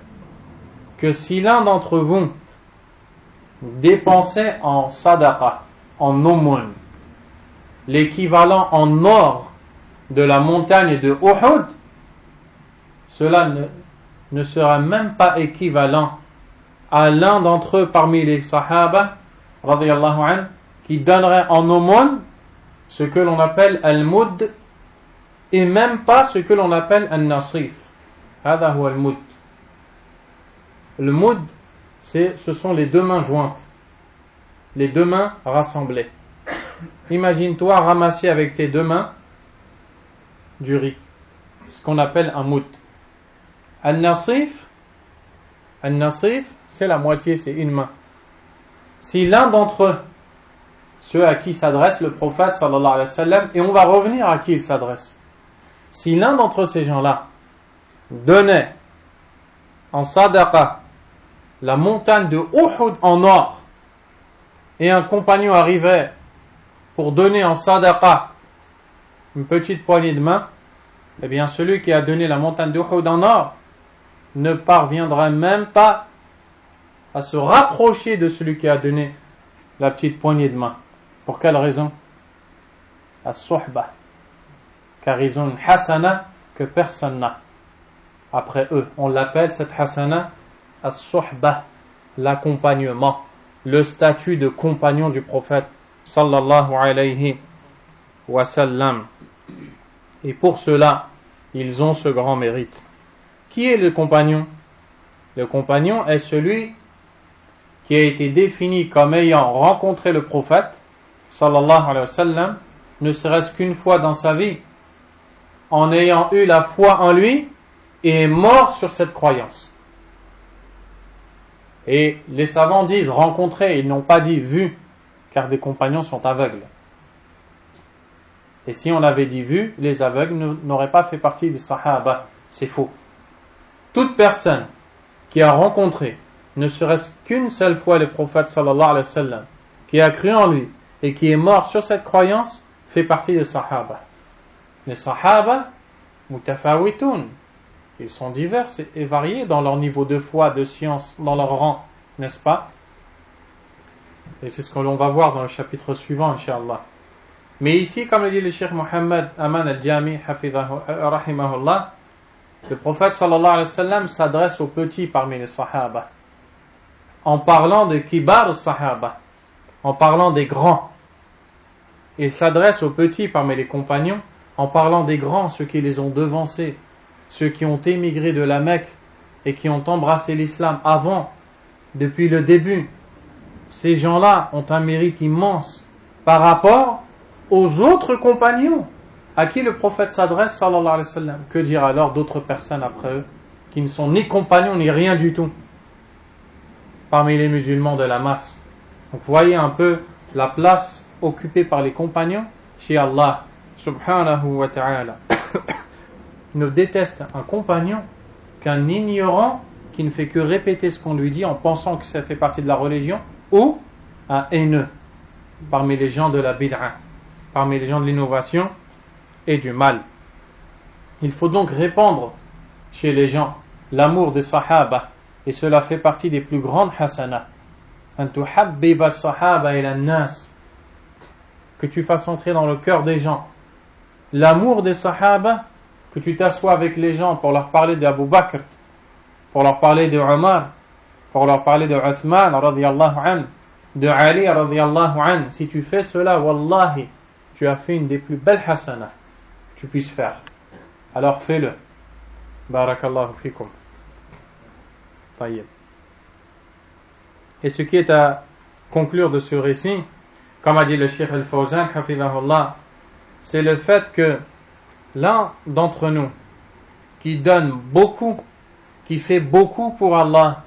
que si l'un d'entre vous dépensait en sadaqa, en aumône, l'équivalent en or de la montagne de Uhud, cela ne sera même pas équivalent à l'un d'entre eux parmi les sahaba radiyallahu anhu qui donnerait en aumône ce que l'on appelle al-mud, et même pas ce que l'on appelle al-nasrif. Hada huwa al-mud. Le mud, ce sont les deux mains jointes, les deux mains rassemblées. Imagine-toi ramasser avec tes deux mains du riz, ce qu'on appelle un mud. Al-nasrif, c'est la moitié, c'est une main. Si l'un d'entre eux, ceux à qui s'adresse le prophète sallallahu alayhi wa sallam, et on va revenir à qui il s'adresse, si l'un d'entre ces gens-là donnait en sadaqa la montagne de Uhud en or, et un compagnon arrivait pour donner en sadaqa une petite poignée de main, eh bien celui qui a donné la montagne de Uhud en or ne parviendra même pas à se rapprocher de celui qui a donné la petite poignée de main. Pour quelle raison? As-suhba, car ils ont une hasana que personne n'a après eux. On l'appelle cette hasana as-suhba, l'accompagnement, le statut de compagnon du prophète sallallahu alayhi wa sallam. Et pour cela, ils ont ce grand mérite. Qui est le compagnon? Le compagnon est celui qui a été défini comme ayant rencontré le prophète sallallahu alayhi wa sallam, ne serait-ce qu'une fois dans sa vie, en ayant eu la foi en lui et est mort sur cette croyance. Et les savants disent rencontrer, ils n'ont pas dit vu, car des compagnons sont aveugles. Et si on avait dit vu, les aveugles n'auraient pas fait partie des sahaba. C'est faux. Toute personne qui a rencontré, ne serait-ce qu'une seule fois le prophète sallallahu alayhi wa sallam, qui a cru en lui et qui est mort sur cette croyance, fait partie des sahaba. Les sahaba, mutafawitun, ils sont divers et variés dans leur niveau de foi, de science, dans leur rang, n'est-ce pas? Et c'est ce que l'on va voir dans le chapitre suivant, Inch'Allah. Mais ici, comme le dit le Cheikh Mohammed Aman al-Jami, rahimahullah, le prophète sallallahu alayhi wa sallam s'adresse aux petits parmi les sahaba, en parlant de kibar sahaba, en parlant des grands. Il s'adresse aux petits parmi les compagnons, en parlant des grands, ceux qui les ont devancés, ceux qui ont émigré de la Mecque et qui ont embrassé l'islam avant, depuis le début. Ces gens-là ont un mérite immense par rapport aux autres compagnons à qui le prophète s'adresse, sallallahu alayhi wa sallam. Que dire alors d'autres personnes après eux, qui ne sont ni compagnons ni rien du tout, parmi les musulmans de la masse. Donc voyez un peu la place occupée par les compagnons chez Allah subhanahu wa ta'ala. ne déteste un compagnon qu'un ignorant qui ne fait que répéter ce qu'on lui dit en pensant que ça fait partie de la religion, ou un haineux parmi les gens de la bid'a, parmi les gens de l'innovation et du mal. Il faut donc répandre chez les gens l'amour des sahaba, et cela fait partie des plus grandes hasanah. An tuhabbiba as-sahaba ila an-nas, que tu fasses entrer dans le cœur des gens l'amour des sahaba, que tu t'assoies avec les gens pour leur parler d'Abu Bakr, pour leur parler de Omar, pour leur parler de Uthman radiyallahu anhu, de Ali radiyallahu anhu. Si tu fais cela, wallahi, tu as fait une des plus belles hasanah que tu puisses faire. Alors fais-le. Barakallahu fikum. Tayyib. Et ce qui est à conclure de ce récit, comme a dit le Cheikh Al-Fawzan, hafidhahullah, c'est le fait que l'un d'entre nous qui donne beaucoup, qui fait beaucoup pour Allah,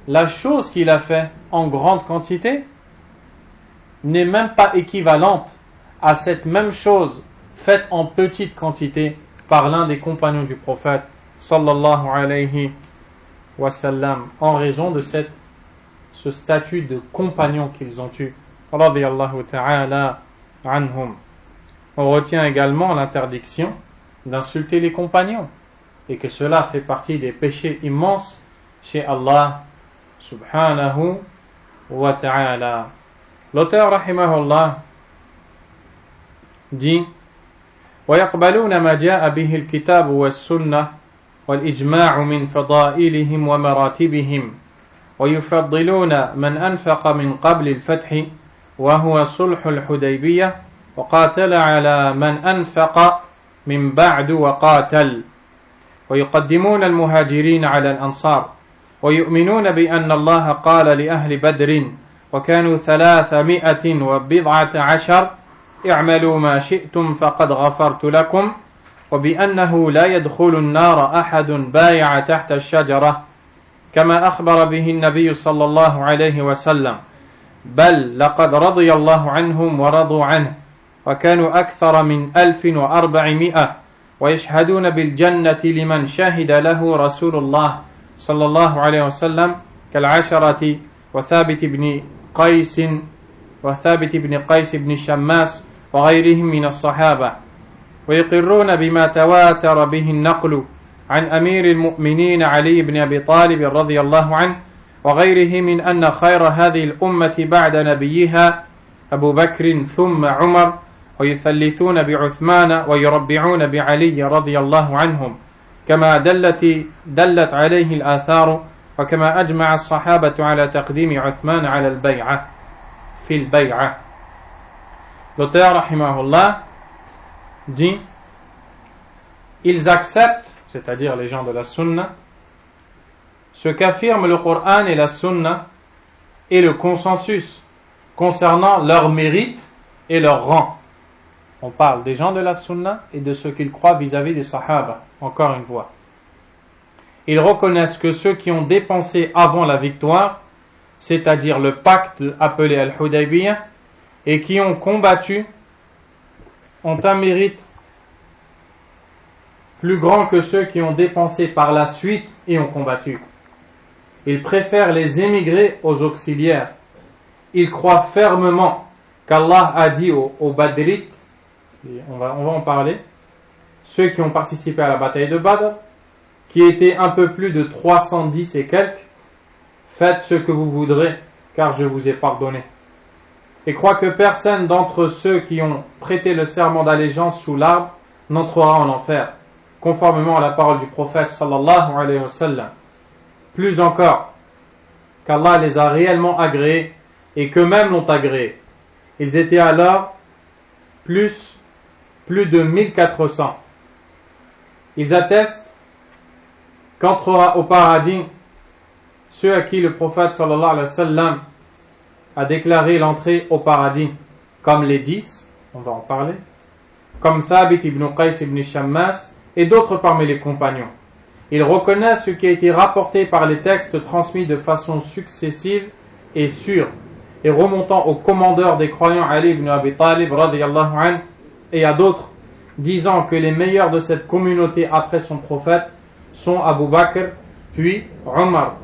la chose qu'il a fait en grande quantité n'est même pas équivalente à cette même chose faite en petite quantité par l'un des compagnons du prophète sallallahu alayhi wa sallam, en raison de ce statut de compagnon qu'ils ont eu, radiyallahu ta'ala anhum. On retient également l'interdiction d'insulter les compagnons, et que cela fait partie des péchés immenses chez Allah subhanahu wa ta'ala. L'auteur rahimahullah dit: ويقبلون ما جاء به الكتاب والسنة والإجماع من فضائلهم ومراتبهم ويفضلون من أنفق من قبل الفتح وهو صلح الحديبية وقاتل على من أنفق من بعد وقاتل ويقدمون المهاجرين على الأنصار ويؤمنون بأن الله قال لأهل بدر وكانوا 310 اعملوا ما شئتم فقد غفرت لكم وبأنه لا يدخل النار أحد بايع تحت الشجرة كما أخبر به النبي صلى الله عليه وسلم بل لقد رضي الله عنهم ورضوا عنه وكانوا أكثر من 1400 ويشهدون بالجنة لمن شهد له رسول الله صلى الله عليه وسلم كالعشرة وثابت بن قيس بن شماس وغيرهم من الصحابة ويقرون بما تواتر به النقل عن أمير المؤمنين علي بن أبي طالب رضي الله عنه وغيره من أن خير هذه الأمة بعد نبيها أبو بكر ثم عمر ويثلثون بعثمان ويربعون بعلي رضي الله عنهم كما دلت عليه الآثار وكما أجمع الصحابة على تقديم عثمان على البيعة في البيعة. L'auteur rahimahullah dit: ils acceptent, c'est-à-dire les gens de la sunna, ce qu'affirment le Coran et la sunna et le consensus concernant leur mérite et leur rang. On parle des gens de la sunna et de ce qu'ils croient vis-à-vis des sahaba, encore une fois. Ils reconnaissent que ceux qui ont dépensé avant la victoire, c'est-à-dire le pacte appelé Al-Hudaybiyah, et qui ont combattu, ont un mérite plus grand que ceux qui ont dépensé par la suite et ont combattu. Ils préfèrent les émigrés aux auxiliaires. Ils croient fermement qu'Allah a dit aux Badrites, et on va en parler, ceux qui ont participé à la bataille de Badr, qui étaient un peu plus de 310 et quelques: faites ce que vous voudrez, car je vous ai pardonné. Et croient que personne d'entre ceux qui ont prêté le serment d'allégeance sous l'arbre n'entrera en enfer, conformément à la parole du prophète sallallahu alayhi wa sallam. Plus encore, qu'Allah les a réellement agréés et qu'eux-mêmes l'ont agréé. Ils étaient alors plus de 1400. Ils attestent qu'entrera au paradis ceux à qui le prophète sallallahu alayhi wa sallam a déclaré l'entrée au paradis, comme les 10, on va en parler, comme Thabit ibn Qais ibn Shammas et d'autres parmi les compagnons. Ils reconnaissent ce qui a été rapporté par les textes transmis de façon successive et sûre, et remontant au commandeur des croyants Ali ibn Abi Talib radiyallahu anhu et à d'autres disant que les meilleurs de cette communauté après son prophète sont Abu Bakr, puis Omar,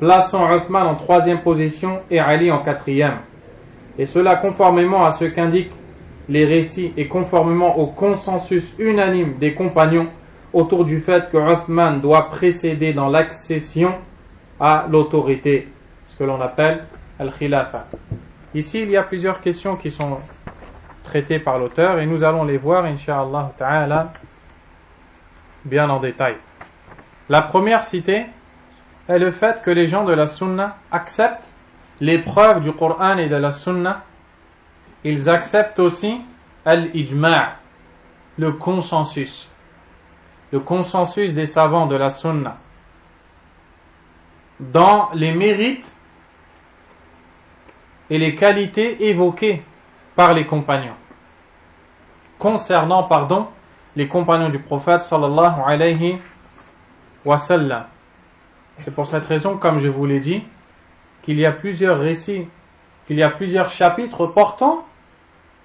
plaçant Uthman en troisième position et Ali en quatrième. Et cela conformément à ce qu'indiquent les récits et conformément au consensus unanime des compagnons autour du fait que Uthman doit précéder dans l'accession à l'autorité, ce que l'on appelle al-khilafa. Ici, il y a plusieurs questions qui sont traitées par l'auteur et nous allons les voir, incha'Allah ta'ala, bien en détail. La première citée est le fait que les gens de la sunna acceptent les preuves du Coran et de la sunna. Ils acceptent aussi al-ijma', le consensus des savants de la sunna dans les mérites et les qualités évoquées par les compagnons concernant les compagnons du prophète sallallahu alayhi wa sallam. C'est pour cette raison, comme je vous l'ai dit, qu'il y a plusieurs récits, qu'il y a plusieurs chapitres portant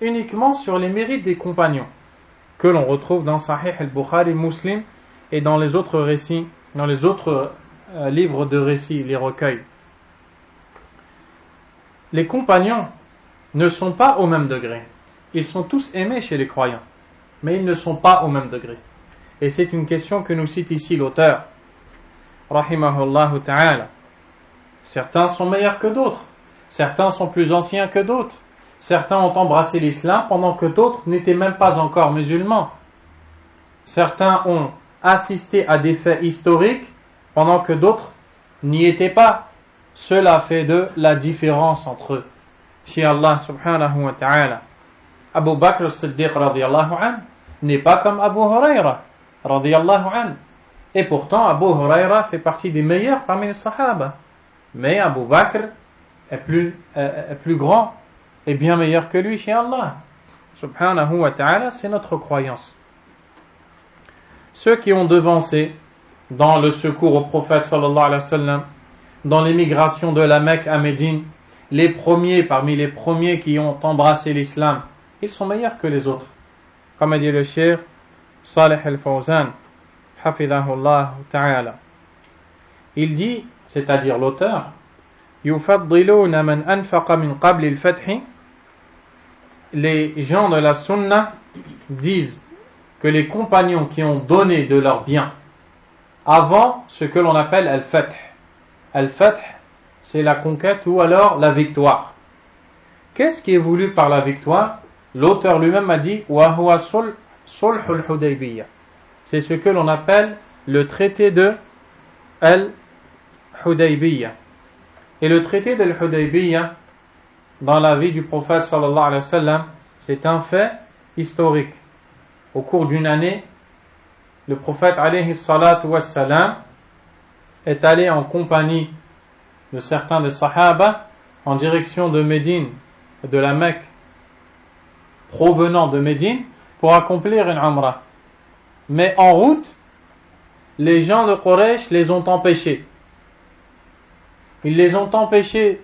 uniquement sur les mérites des compagnons que l'on retrouve dans Sahih al-Bukhari, Muslim et dans les autres récits, dans les autres livres de récits, les recueils. Les compagnons ne sont pas au même degré. Ils sont tous aimés chez les croyants, mais ils ne sont pas au même degré. Et c'est une question que nous cite ici l'auteur, rahimahullah ta'ala. Certains sont meilleurs que d'autres, certains sont plus anciens que d'autres, certains ont embrassé l'islam pendant que d'autres n'étaient même pas encore musulmans. Certains ont assisté à des faits historiques pendant que d'autres n'y étaient pas. Cela fait de la différence entre eux. Chez Allah subhanahu wa ta'ala, Abu Bakr as-Siddiq radiyallahu anhu n'est pas comme Abu Huraira radiyallahu anhu. Et pourtant Abu Huraira fait partie des meilleurs parmi les Sahaba. Mais Abu Bakr est plus grand et bien meilleur que lui chez Allah subhanahu wa ta'ala. C'est notre croyance. Ceux qui ont devancé dans le secours au prophète sallallahu alayhi wa sallam, dans l'émigration de la Mecque à Médine, les premiers parmi les premiers qui ont embrassé l'islam, ils sont meilleurs que les autres. Comme a dit le cheikh Salih al-Fawzan, hafidhahullah ta'ala. Il dit, c'est-à-dire l'auteur, yufaddiluna man anfaqa min qabli al-fath. Les gens de la sunna disent que les compagnons qui ont donné de leurs biens avant ce que l'on appelle al-fath. Al-fath, c'est la conquête ou alors la victoire. Qu'est-ce qui est voulu par la victoire? L'auteur lui-même a dit wa huwa sulhul Hudaybiyah. C'est ce que l'on appelle le traité de Al-Hudaybiyah. Et le traité de Al-Hudaybiyah, dans la vie du prophète sallallahu alayhi wa sallam, c'est un fait historique. Au cours d'une année, le prophète alayhi salatu wassalam est allé en compagnie de certains des Sahaba en direction de Médine, de la Mecque, provenant de Médine, pour accomplir une Umrah. Mais en route, les gens de Quraysh les ont empêchés. Ils les ont empêchés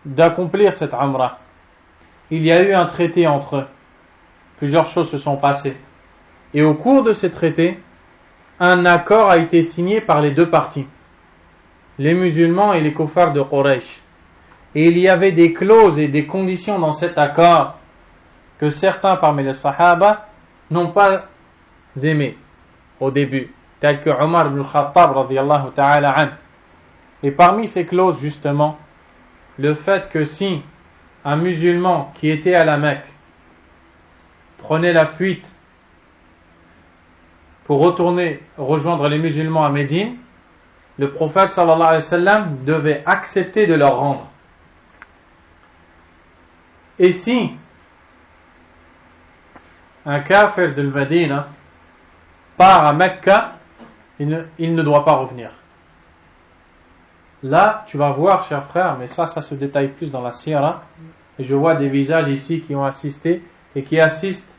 d'accomplir cette Umrah. Il y a eu un traité entre eux. Plusieurs choses se sont passées. Et au cours de ce traité, un accord a été signé par les deux parties, les musulmans et les kuffars de Quraysh. Et il y avait des clauses et des conditions dans cet accord que certains parmi les Sahaba n'ont pas aimé au début, tels que Omar ibn Khattab radiyallahu ta'ala anhu. Et parmi ces clauses, justement, le fait que si un musulman qui était à la Mecque prenait la fuite pour retourner rejoindre les musulmans à Médine, le prophète sallallahu alayhi wa sallam devait accepter de leur rendre. Et si un kafir de Médine part à Mecca, il ne doit pas revenir. Là, tu vas voir, chers frères, mais ça se détaille plus dans la sira, et je vois des visages ici qui ont assisté et qui assistent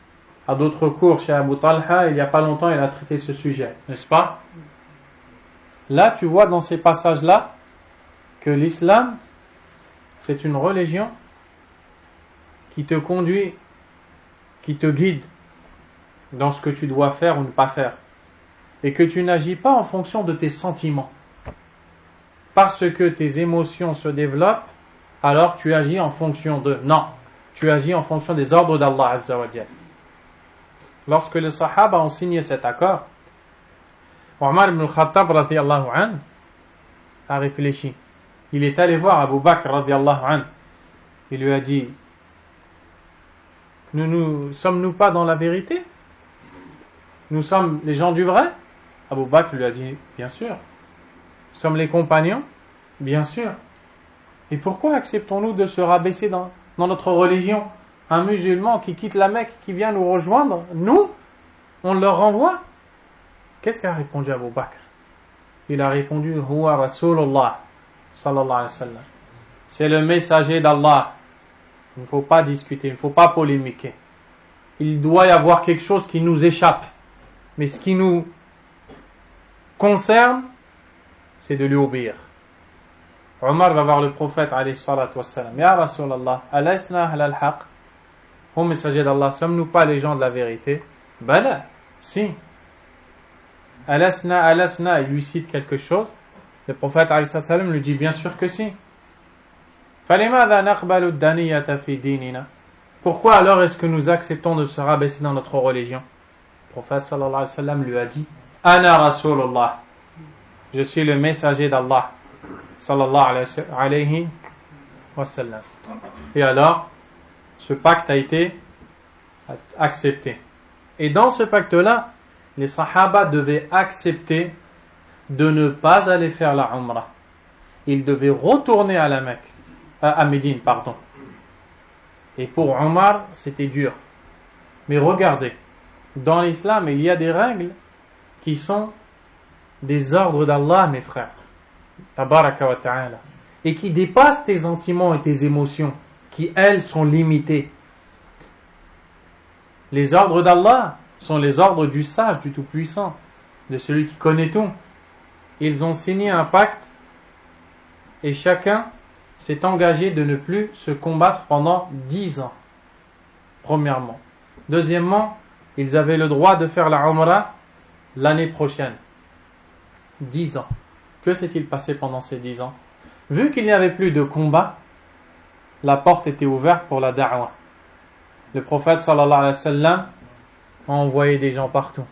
à d'autres cours chez Abu Talha. Il n'y a pas longtemps, il a traité ce sujet, n'est-ce pas? Là, tu vois dans ces passages-là que l'islam, c'est une religion qui te conduit qui te guide dans ce que tu dois faire ou ne pas faire, et que tu n'agis pas en fonction de tes sentiments. Parce que tes émotions se développent, alors tu agis en fonction de... Non, tu agis en fonction des ordres d'Allah Azza wa Jal. Lorsque les Sahaba ont signé cet accord, Omar ibn al-Khattab radiyallahu anhu a réfléchi. Il est allé voir Abu Bakr radiyallahu anhu. Il lui a dit: sommes-nous pas dans la vérité? Nous sommes les gens du vrai? Abu Bakr lui a dit: bien sûr. Nous sommes les compagnons? Bien sûr. Et pourquoi acceptons-nous de se rabaisser dans notre religion? Un musulman qui quitte la Mecque, qui vient nous rejoindre, nous, on leur renvoie? Qu'est-ce qu'a répondu Abu Bakr? Il a répondu: Huwa Rasulullah sallallahu alayhi wa sallam. C'est le messager d'Allah. Il ne faut pas discuter, il ne faut pas polémiquer. Il doit y avoir quelque chose qui nous échappe. Mais ce qui nous concerne, c'est de lui obéir. Omar va voir le prophète alayhi salatu wassalam. Ya Rasulallah, alasna ahlal haq? Ô messager d'Allah, sommes-nous pas les gens de la vérité? Bala, si. Alasna, il lui cite quelque chose. Le prophète alayhi salatu wassalam lui dit: bien sûr que si. Pourquoi alors est-ce que nous acceptons de se rabaisser dans notre religion? Le prophète sallallahu alayhi wa sallam lui a dit: Ana Rasulullah, je suis le messager d'Allah sallallahu alayhi wa sallam. Et alors, ce pacte a été accepté. Et dans ce pacte-là, les Sahaba devaient accepter de ne pas aller faire la Umrah. Ils devaient retourner à la Mecque. À Médine, pardon. Et pour Omar, c'était dur. Mais regardez, dans l'islam, il y a des règles qui sont des ordres d'Allah, mes frères. Tabaraka wa ta'ala. Et qui dépassent tes sentiments et tes émotions, qui, elles, sont limitées. Les ordres d'Allah sont les ordres du sage, du Tout-Puissant, de celui qui connaît tout. Ils ont signé un pacte et chacun s'est engagé de ne plus se combattre pendant 10 ans. Premièrement. Deuxièmement, ils avaient le droit de faire la Umrah l'année prochaine. 10 ans. Que s'est-il passé pendant ces 10 ans? Vu qu'il n'y avait plus de combat, la porte était ouverte pour la da'wah. Le prophète sallallahu alayhi wa sallam a envoyé des gens partout.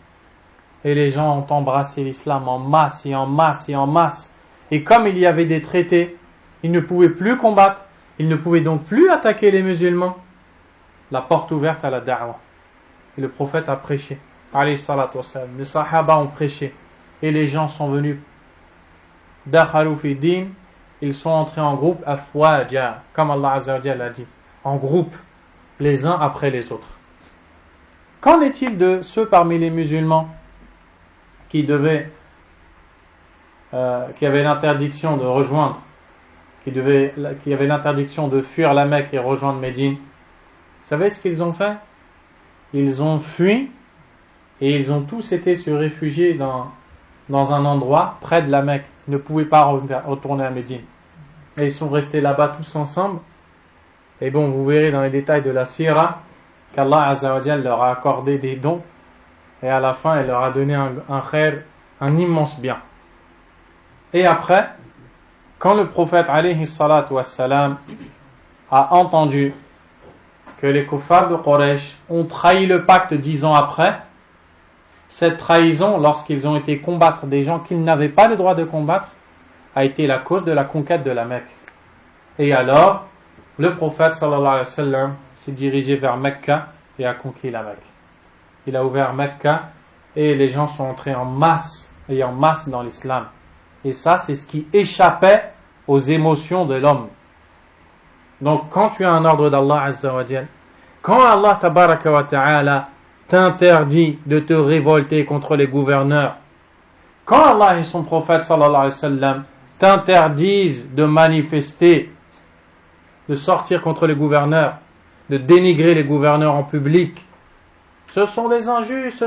Et les gens ont embrassé l'islam en masse et en masse et en masse. Et comme il y avait des traités, ils ne pouvaient plus combattre, ils ne pouvaient donc plus attaquer les musulmans. La porte ouverte à la da'wah. Et le prophète a prêché. Alayhi salatu wassalam. Les sahaba ont prêché. Et les gens sont venus. Dakhalu fi din. Ils sont entrés en groupe. Afwaja. Comme Allah Azza wa Jalla a dit. En groupe. Les uns après les autres. Qu'en est-il de ceux parmi les musulmans qui avaient l'interdiction de rejoindre, qui avaient l'interdiction de fuir la Mecque et rejoindre Médine? Vous savez ce qu'ils ont fait? Ils ont fui et ils ont tous été se réfugier dans un endroit près de la Mecque. Ils ne pouvaient pas retourner à Médine. Et ils sont restés là-bas tous ensemble. Et bon, vous verrez dans les détails de la Sira qu'Allah Azza wa Jal leur a accordé des dons et à la fin il leur a donné un khair, un immense bien. Et après, quand le prophète alayhi salatu wassalam a entendu que les kuffars de Quraysh ont trahi le pacte 10 ans après, cette trahison, lorsqu'ils ont été combattre des gens qu'ils n'avaient pas le droit de combattre, a été la cause de la conquête de la Mecque. Et alors, le prophète sallallahu alayhi wa sallam s'est dirigé vers Mecca et a conquis la Mecque. Il a ouvert Mecca et les gens sont entrés en masse dans l'islam. Et ça, c'est ce qui échappait aux émotions de l'homme. Donc, quand tu as un ordre d'Allah Azza wa Jal, quand Allah Tabaraka wa Ta'ala t'interdit de te révolter contre les gouverneurs, quand Allah et son prophète sallallahu alayhi wa sallam t'interdisent de manifester, de sortir contre les gouverneurs, de dénigrer les gouverneurs en public, ce sont des injustes.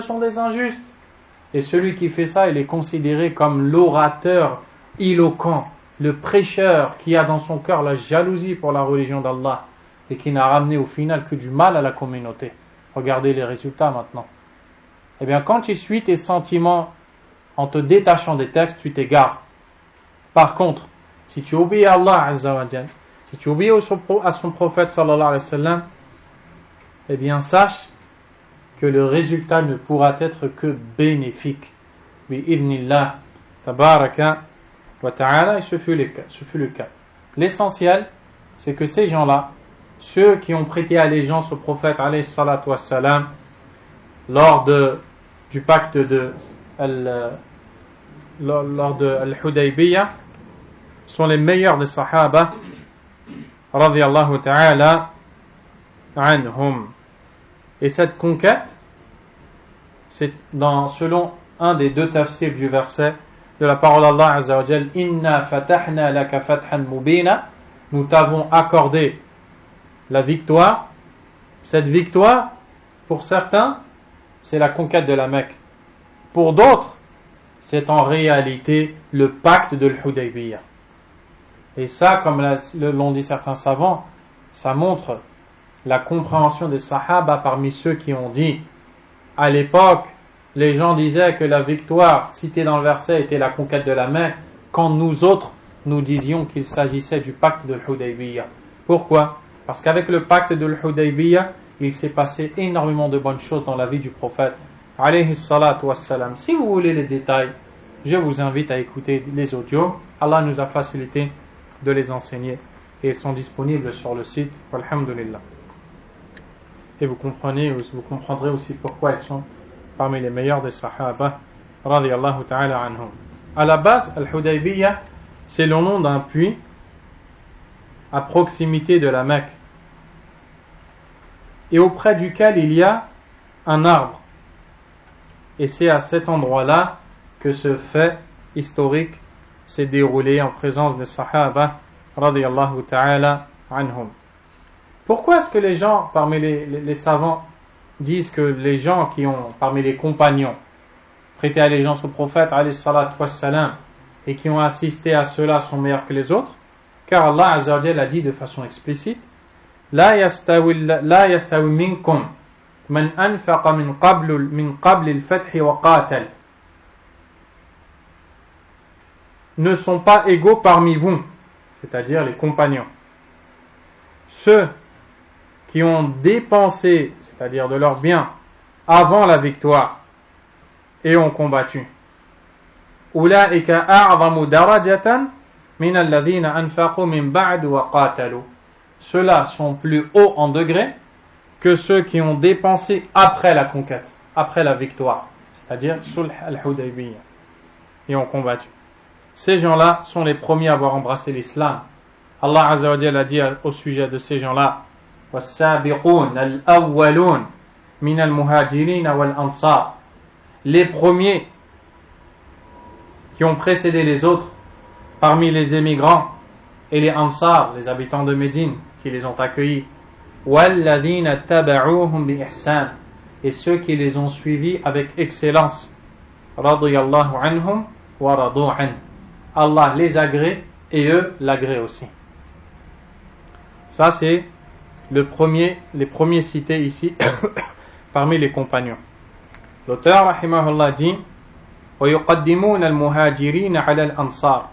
Et celui qui fait ça, il est considéré comme l'orateur éloquent, le prêcheur qui a dans son cœur la jalousie pour la religion d'Allah et qui n'a ramené au final que du mal à la communauté. Regardez les résultats maintenant. Eh bien, quand tu suis tes sentiments en te détachant des textes, tu t'égares. Par contre, si tu obéis à Allah Azza wa Jal, si tu obéis à son prophète sallallahu alayhi wa sallam, eh bien, sache que le résultat ne pourra être que bénéfique. Bi'idnillah, tabaraka wa ta'ala, et ce fut le cas. L'essentiel, c'est que ces gens-là, ceux qui ont prêté allégeance au prophète alayhi salatu wa salam, lors du pacte lors de Al-Hudaybiyah, sont les meilleurs des Sahaba radiyallahu ta'ala anhum. Et cette conquête, c'est selon un des deux tafsirs du verset de la parole d'Allah Azza wa Jal, Inna fatahna laka fathan mubina, nous t'avons accordé la victoire. Cette victoire, pour certains, c'est la conquête de la Mecque. Pour d'autres, c'est en réalité le pacte de l'Hudaybiyah. Et ça, comme l'ont dit certains savants, ça montre la compréhension des Sahaba parmi ceux qui ont dit, à l'époque, les gens disaient que la victoire citée dans le verset était la conquête de la Mecque, quand nous autres, nous disions qu'il s'agissait du pacte de l'Hudaybiyah. Pourquoi? Parce qu'avec le pacte de l'Hudaybiyah, il s'est passé énormément de bonnes choses dans la vie du prophète, alayhi salatu wassalam. Si vous voulez les détails, je vous invite à écouter les audios. Allah nous a facilité de les enseigner et ils sont disponibles sur le site. Alhamdulillah. Et vous comprendrez aussi pourquoi ils sont parmi les meilleurs des Sahaba radiyallahu ta'ala anhum. À la base, Al-Hudaybiyah, c'est le nom d'un puits à proximité de la Mecque et auprès duquel il y a un arbre. Et c'est à cet endroit-là que ce fait historique s'est déroulé en présence des Sahaba radiyallahu ta'ala anhum. Pourquoi est-ce que les gens, parmi les savants, disent que les gens qui ont, parmi les compagnons, prêté allégeance au prophète alayhi salatu wassalam, et qui ont assisté à cela sont meilleurs que les autres? Car Allah Azza wa Jalla a dit de façon explicite, La yastawi minkum man anfaqa min qabl al-fath wa qatal. Ne sont pas égaux parmi vous, c'est-à-dire les compagnons, ceux qui ont dépensé, c'est-à-dire de leurs biens, avant la victoire et ont combattu. Ulaika a'zamu darajatan min alladhina anfaqu min ba'd wa qatalu. Ceux-là sont plus hauts en degré que ceux qui ont dépensé après la conquête, après la victoire, c'est-à-dire sulh al-Hudaybiyah, et ont combattu. Ces gens-là sont les premiers à avoir embrassé l'islam. Allah Azza wa Jalla a dit au sujet de ces gens-là, وَالسَّابِقُونَ الْأَوَّلُونَ مِنَ الْمُهَاجِرِينَ وَالْأَنصَارِ. Les premiers qui ont précédé les autres parmi les émigrants et les Ansar, les habitants de Médine qui les ont accueillis, وَالَّذِينَ اتَّبَعُوهُمْ بِإِحْسَانٍ, et ceux qui les ont suivis avec excellence, رَضِيَ اللَّهُ عَنْهُمْ وَرَضُوا عَنْهُ. Allah les agrée et eux l'agréent aussi. Ça c'est les premiers cités ici parmi les compagnons. L'auteur rahimahullah dit وَيُقَدِّمُونَ الْمُهَاجِرِينَ عَلَى الْأَنصَارِ.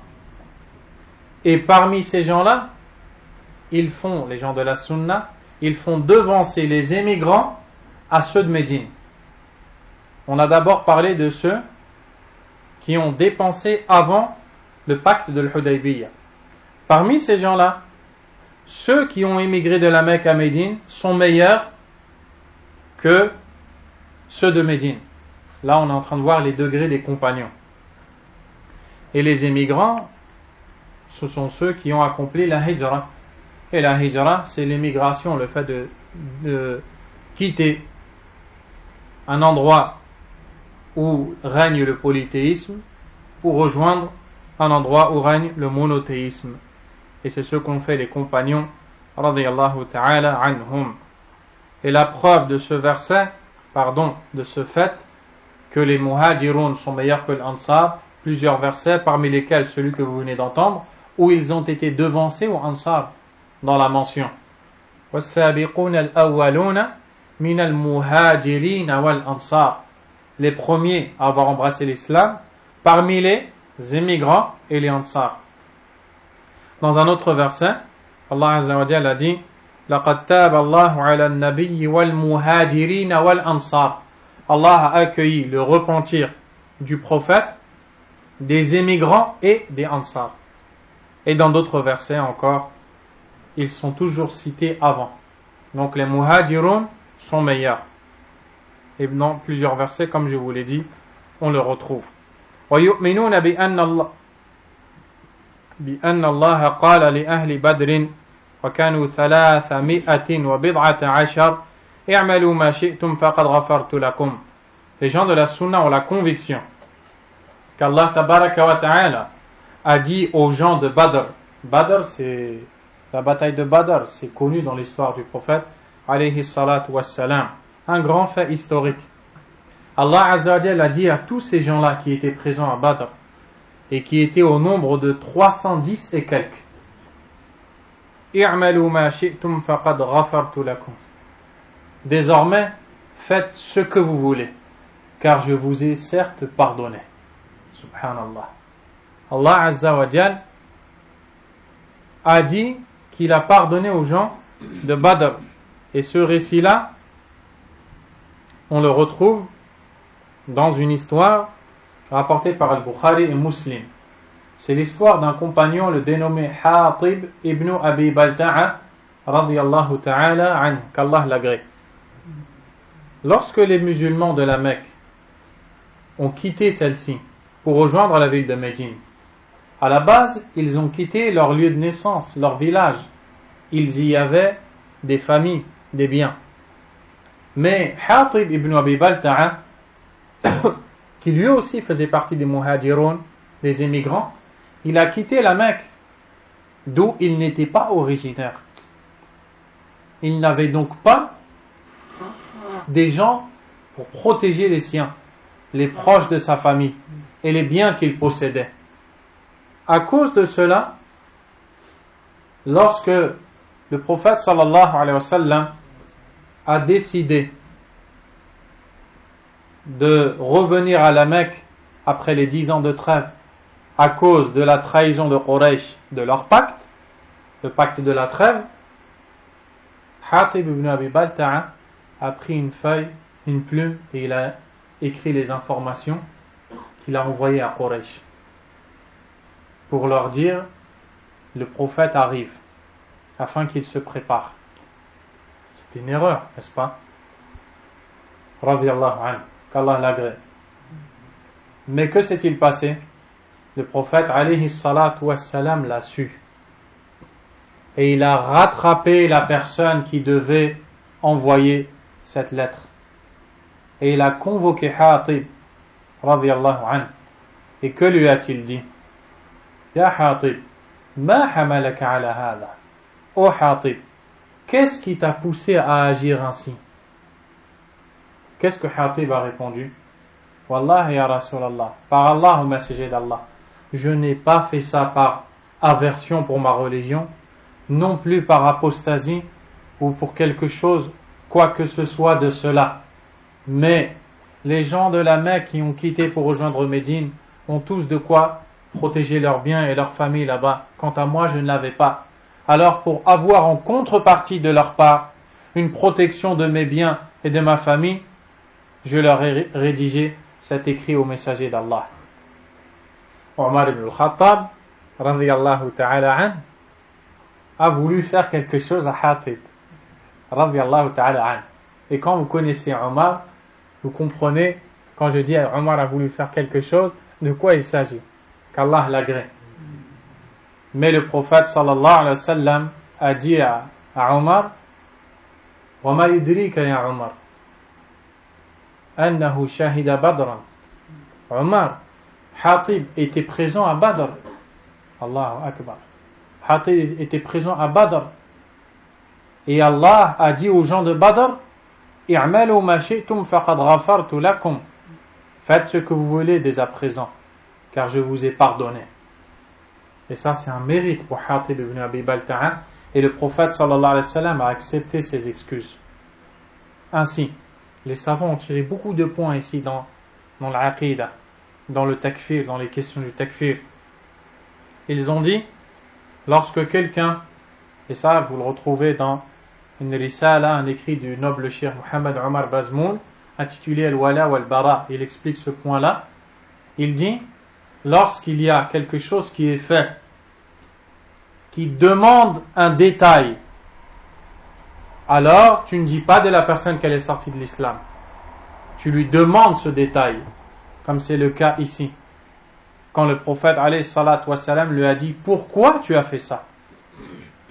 Et parmi ces gens-là, les gens de la Sunna, ils font devancer les émigrants à ceux de Médine. On a d'abord parlé de ceux qui ont dépensé avant le pacte de l'Hudaybiyah. Parmi ces gens-là, ceux qui ont émigré de la Mecque à Médine sont meilleurs que ceux de Médine. Là, on est en train de voir les degrés des compagnons. Et les émigrants, ce sont ceux qui ont accompli la hijra. Et la hijra, c'est l'émigration, le fait de quitter un endroit où règne le polythéisme pour rejoindre un endroit où règne le monothéisme. Et c'est ce qu'ont fait les compagnons radiyallahu ta'ala anhum. Et la preuve de ce verset, de ce fait que les muhajirun sont meilleurs que l'Ansar, plusieurs versets parmi lesquels celui que vous venez d'entendre, où ils ont été devancés aux Ansar dans la mention. وَالسَّابِقُونَ الْأَوَّلُونَ مِنَ min al-muhajirin wal-ansar, les premiers à avoir embrassé l'islam parmi les émigrants et les ansar. Dans un autre verset, Allah Azza wa Jalla a dit لَقَدْ تَابَ اللَّهُ عَلَى النَّبِيِّ وَالْمُهَاجِرِينَ وَالْأَنصَارِ. Allah a accueilli le repentir du prophète, des émigrants et des ansar. Et dans d'autres versets encore, ils sont toujours cités avant. Donc les muhajirun sont meilleurs. Et dans plusieurs versets, comme je vous l'ai dit, on le retrouve. وَيُؤْمِنُونَ بأن الله قال لأهل بدر وكانوا 319 اعملوا ما شئتم فقد غفرت لكم. Les gens de la Sunna ont la conviction qu'Allah tabaraka wa ta'ala a dit aux gens de Badr. Badr, c'est la bataille de Badr, c'est connu dans l'histoire du prophète alayhi salatu wassalam, un grand fait historique. Allah Azza wa Jalla a dit à tous ces gens-là qui étaient présents à Badr et qui étaient au nombre de 310 et quelques, i'malu ma shi'tum faqad ghafartu lakum. Désormais, faites ce que vous voulez, car je vous ai certes pardonné. Subhanallah. Allah Azza wa Jalla a dit qu'il a pardonné aux gens de Badr. Et ce récit-là, on le retrouve dans une histoire rapportée par Al-Bukhari et Muslim. C'est l'histoire d'un compagnon, le dénommé Hatib ibn Abi Balta'a, radiyallahu ta'ala anhu, qu'Allah l'agrée. Lorsque les musulmans de la Mecque ont quitté celle-ci pour rejoindre la ville de Médine, à la base, ils ont quitté leur lieu de naissance, leur village. Ils y avaient des familles, des biens. Mais Hatib ibn Abi Balta'a, qui lui aussi faisait partie des muhajirun, des émigrants, il a quitté la Mecque, d'où il n'était pas originaire. Il n'avait donc pas des gens pour protéger les siens, les proches de sa famille et les biens qu'il possédait. À cause de cela, lorsque le prophète sallallahu alayhi wa sallam a décidé de revenir à la Mecque après les 10 ans de trêve à cause de la trahison de Quraysh de leur pacte, le pacte de la trêve, Hatib ibn Abi Balta'a a pris une feuille, une plume et il a écrit les informations qu'il a envoyées à Quraysh pour leur dire le prophète arrive afin qu'ils se préparent. C'était une erreur, n'est-ce pas? Radiyallahu anhu, qu'Allah l'agrée. Mais que s'est-il passé? Le prophète alayhi salatu wassalam l'a su. Et il a rattrapé la personne qui devait envoyer cette lettre. Et il a convoqué Hatib, radiyallahu anhu. Et que lui a-t-il dit? Ya Hatib, ma hamalaka ala hadha. Oh Hatib, qu'est-ce qui t'a poussé à agir ainsi? Qu'est-ce que Hatib a répondu? Wallahi ya Rasulallah, par Allah au messager d'Allah, je n'ai pas fait ça par aversion pour ma religion, non plus par apostasie ou pour quelque chose, quoi que ce soit de cela. Mais les gens de la Mecque qui ont quitté pour rejoindre Médine ont tous de quoi protéger leurs biens et leur famille là-bas. Quant à moi, je ne l'avais pas. Alors pour avoir en contrepartie de leur part une protection de mes biens et de ma famille, je leur ai rédigé cet écrit au messager d'Allah. Omar ibn al-Khattab, radiyallahu ta'ala an, a voulu faire quelque chose à Hatib, radiyallahu ta'ala an. Et quand vous connaissez Omar, vous comprenez, quand je dis Omar a voulu faire quelque chose, de quoi il s'agit, qu'Allah l'agrée. Mais le prophète sallallahu alayhi wa sallam a dit à Omar, وَمَا يُدْرِيكَ يَا عُمَرْ أَنَّهُ شَهِدَ بَدْرًا. Omar, Hatib était présent à Badr. Allahu Akbar. Hatib était présent à Badr. Et Allah a dit aux gens de Badr, اعملوا ما شئتم فقد غفرت لكم. Faites ce que vous voulez dès à présent, car je vous ai pardonné. Et ça, c'est un mérite pour Hatib ibn Abi Balta'a. Et le prophète sallallahu alayhi wa sallam a accepté ses excuses. ainsi. Les savants ont tiré beaucoup de points ici dans l'aqidah, dans le takfir, dans les questions du takfir. Ils ont dit, lorsque quelqu'un, et ça vous le retrouvez dans une risala, un écrit du noble cheikh Mohammed Omar Bazmoul, intitulé Al-Wala wal-Bara, il explique ce point-là. Il dit, lorsqu'il y a quelque chose qui est fait, qui demande un détail, alors tu ne dis pas de la personne qu'elle est sortie de l'islam. Tu lui demandes ce détail, comme c'est le cas ici. Quand le prophète alayhi salatu wassalam lui a dit pourquoi tu as fait ça,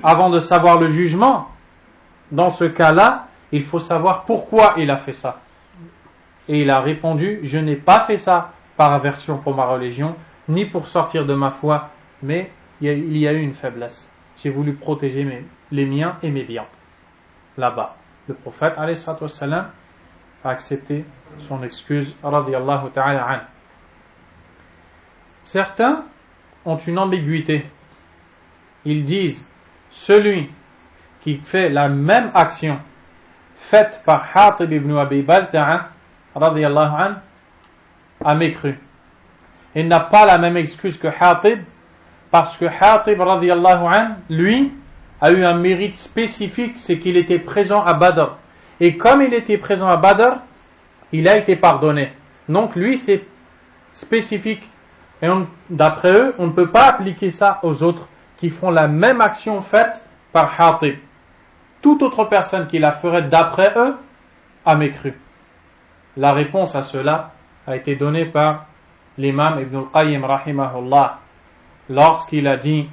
avant de savoir le jugement, dans ce cas-là, il faut savoir pourquoi il a fait ça. Et il a répondu, je n'ai pas fait ça par aversion pour ma religion, ni pour sortir de ma foi, mais il y a eu une faiblesse. J'ai voulu protéger les miens et mes biens. Là-bas, le prophète alayhi salatu wassalam a accepté son excuse, radiyallahu ta'ala an. Certains ont une ambiguïté. Ils disent, celui qui fait la même action faite par Hatib ibn Abi Balta'a, radiyallahu an, a mécru. Il n'a pas la même excuse que Hatib, parce que Hatib, radiyallahu an, lui, a eu un mérite spécifique, c'est qu'il était présent à Badr. Et comme il était présent à Badr, il a été pardonné. Donc lui, c'est spécifique. Et d'après eux, on ne peut pas appliquer ça aux autres qui font la même action faite par Hatib. Toute autre personne qui la ferait d'après eux a mécru. La réponse à cela a été donnée par l'imam Ibn al-Qayyim rahimahullah lorsqu'il a dit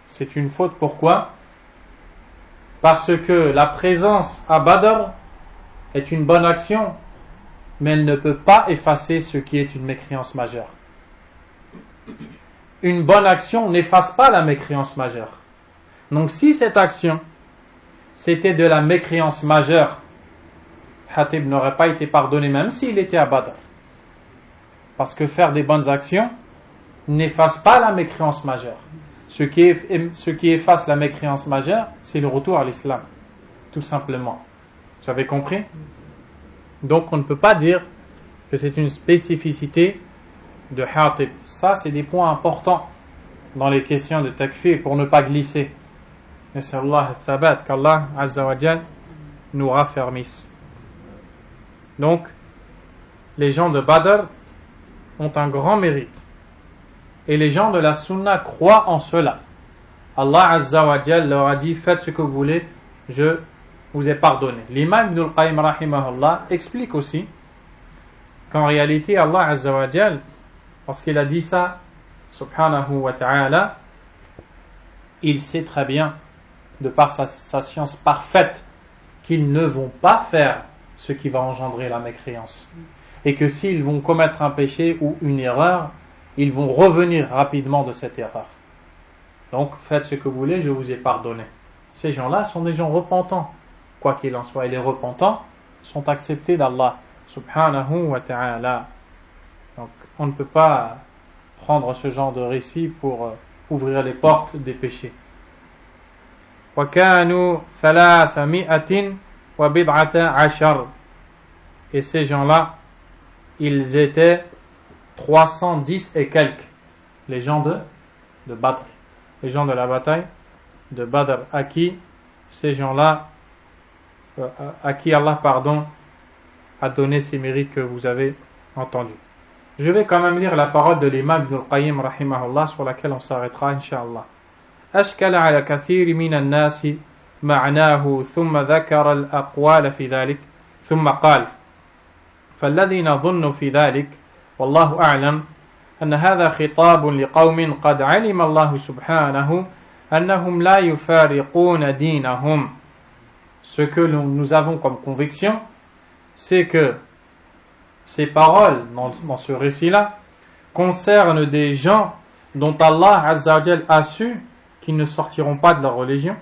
c'est une faute. Pourquoi? Parce que la présence à Badr est une bonne action, mais elle ne peut pas effacer ce qui est une mécréance majeure. Une bonne action n'efface pas la mécréance majeure. Donc si cette action c'était de la mécréance majeure, Hatib n'aurait pas été pardonné même s'il était à Badr. Parce que faire des bonnes actions n'efface pas la mécréance majeure. Ce qui efface la mécréance majeure, c'est le retour à l'islam, tout simplement. Vous avez compris? Donc on ne peut pas dire que c'est une spécificité de Hatib. Ça, c'est des points importants dans les questions de takfir pour ne pas glisser. Nas'Allah al-thabat, qu'Allah Azza wa Jal nous raffermisse. Donc, les gens de Badr ont un grand mérite. Et les gens de la Sunna croient en cela. Allah Azza wa Jal leur a dit, faites ce que vous voulez, je vous ai pardonné. L'imam Ibn al-Qayyim rahimahullah explique aussi qu'en réalité Allah Azza wa Jal, lorsqu'il a dit ça, subhanahu wa ta'ala, il sait très bien, de par sa science parfaite, qu'ils ne vont pas faire ce qui va engendrer la mécréance. Et que s'ils vont commettre un péché ou une erreur, ils vont revenir rapidement de cette erreur. Donc faites ce que vous voulez, je vous ai pardonné. Ces gens-là sont des gens repentants, quoi qu'il en soit. Et les repentants sont acceptés d'Allah subhanahu wa ta'ala. Donc on ne peut pas prendre ce genre de récit pour ouvrir les portes des péchés. وَكَانُوا 300 وَبِضْعَةَ عَشَرٍ. Et ces gens-là, ils étaient 310 et quelques, les gens de Badr, les gens de la bataille de Badr, à qui ces gens-là, à qui Allah a donné ces mérites que vous avez entendus. Je vais quand même lire la parole de l'imam Ibn al-Qayyim rahimahullah, sur laquelle on s'arrêtera incha'Allah. أشكل على كثير من الناس معناه ثم ذكر الأقوال في ذلك ثم قال فالذي نظن في ذلك والله أعلم أن هذا خطاب لقوم قد علم الله سبحانه أنهم لا يفارقون دينهم. Ce que nous avons comme conviction, c'est que ces paroles dans ce récit-là concernent des gens dont Allah Azza wa Jal a su qu'ils ne sortiront pas de leur religion,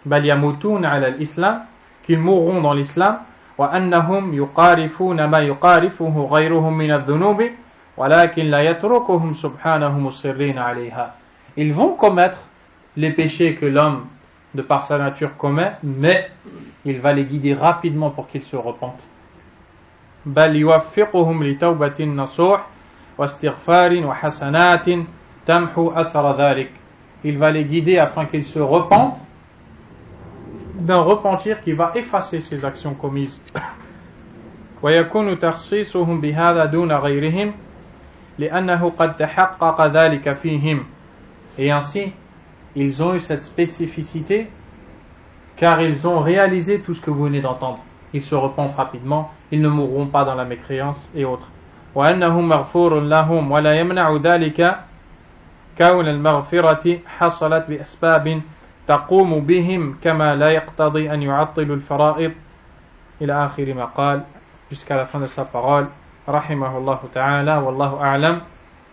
bal yamutun ala al-islam, qu'ils mourront dans l'islam, wa annahum yuqarifuna ma yuqarifuhu ghayruhum min adh-dhunubi walakin la yatrukuhum subhanahu musirrin alayha. Ils vont commettre les péchés que l'homme de par sa nature commet, mais il va les guider rapidement pour qu'ils se repentent. بل يوفقهم لتوبة نصوح واستغفار وحسنات تمحو أثر ذلك. Il va les guider afin qu'ils se repentent d'un repentir qui va effacer ces actions commises. ويكون تخصيصهم بهذا دون غيرهم لأنه قد تحقق ذلك فيهم. Et ainsi, ils ont eu cette spécificité car ils ont réalisé tout ce que vous venez d'entendre. Ils se repentent rapidement, ils ne mourront pas dans la mécréance et autres. وأنه مغفور لهم ولا يمنع ذلك كون المغفرة حصلت بأسباب تقوم بهم كما لا يقتضي أن يعطلوا الفرائض إلى آخر ما قال, jusqu'à la fin de sa parole. رحمه الله تعالى والله أعلم.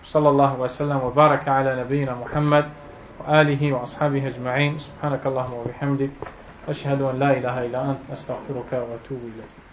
صلى الله وسلم وبارك على نبينا محمد وآله وأصحابه أجمعين. سبحانك اللهم وبحمدك أشهد أن لا إله إلا أنت أستغفرك وأتوب إليك.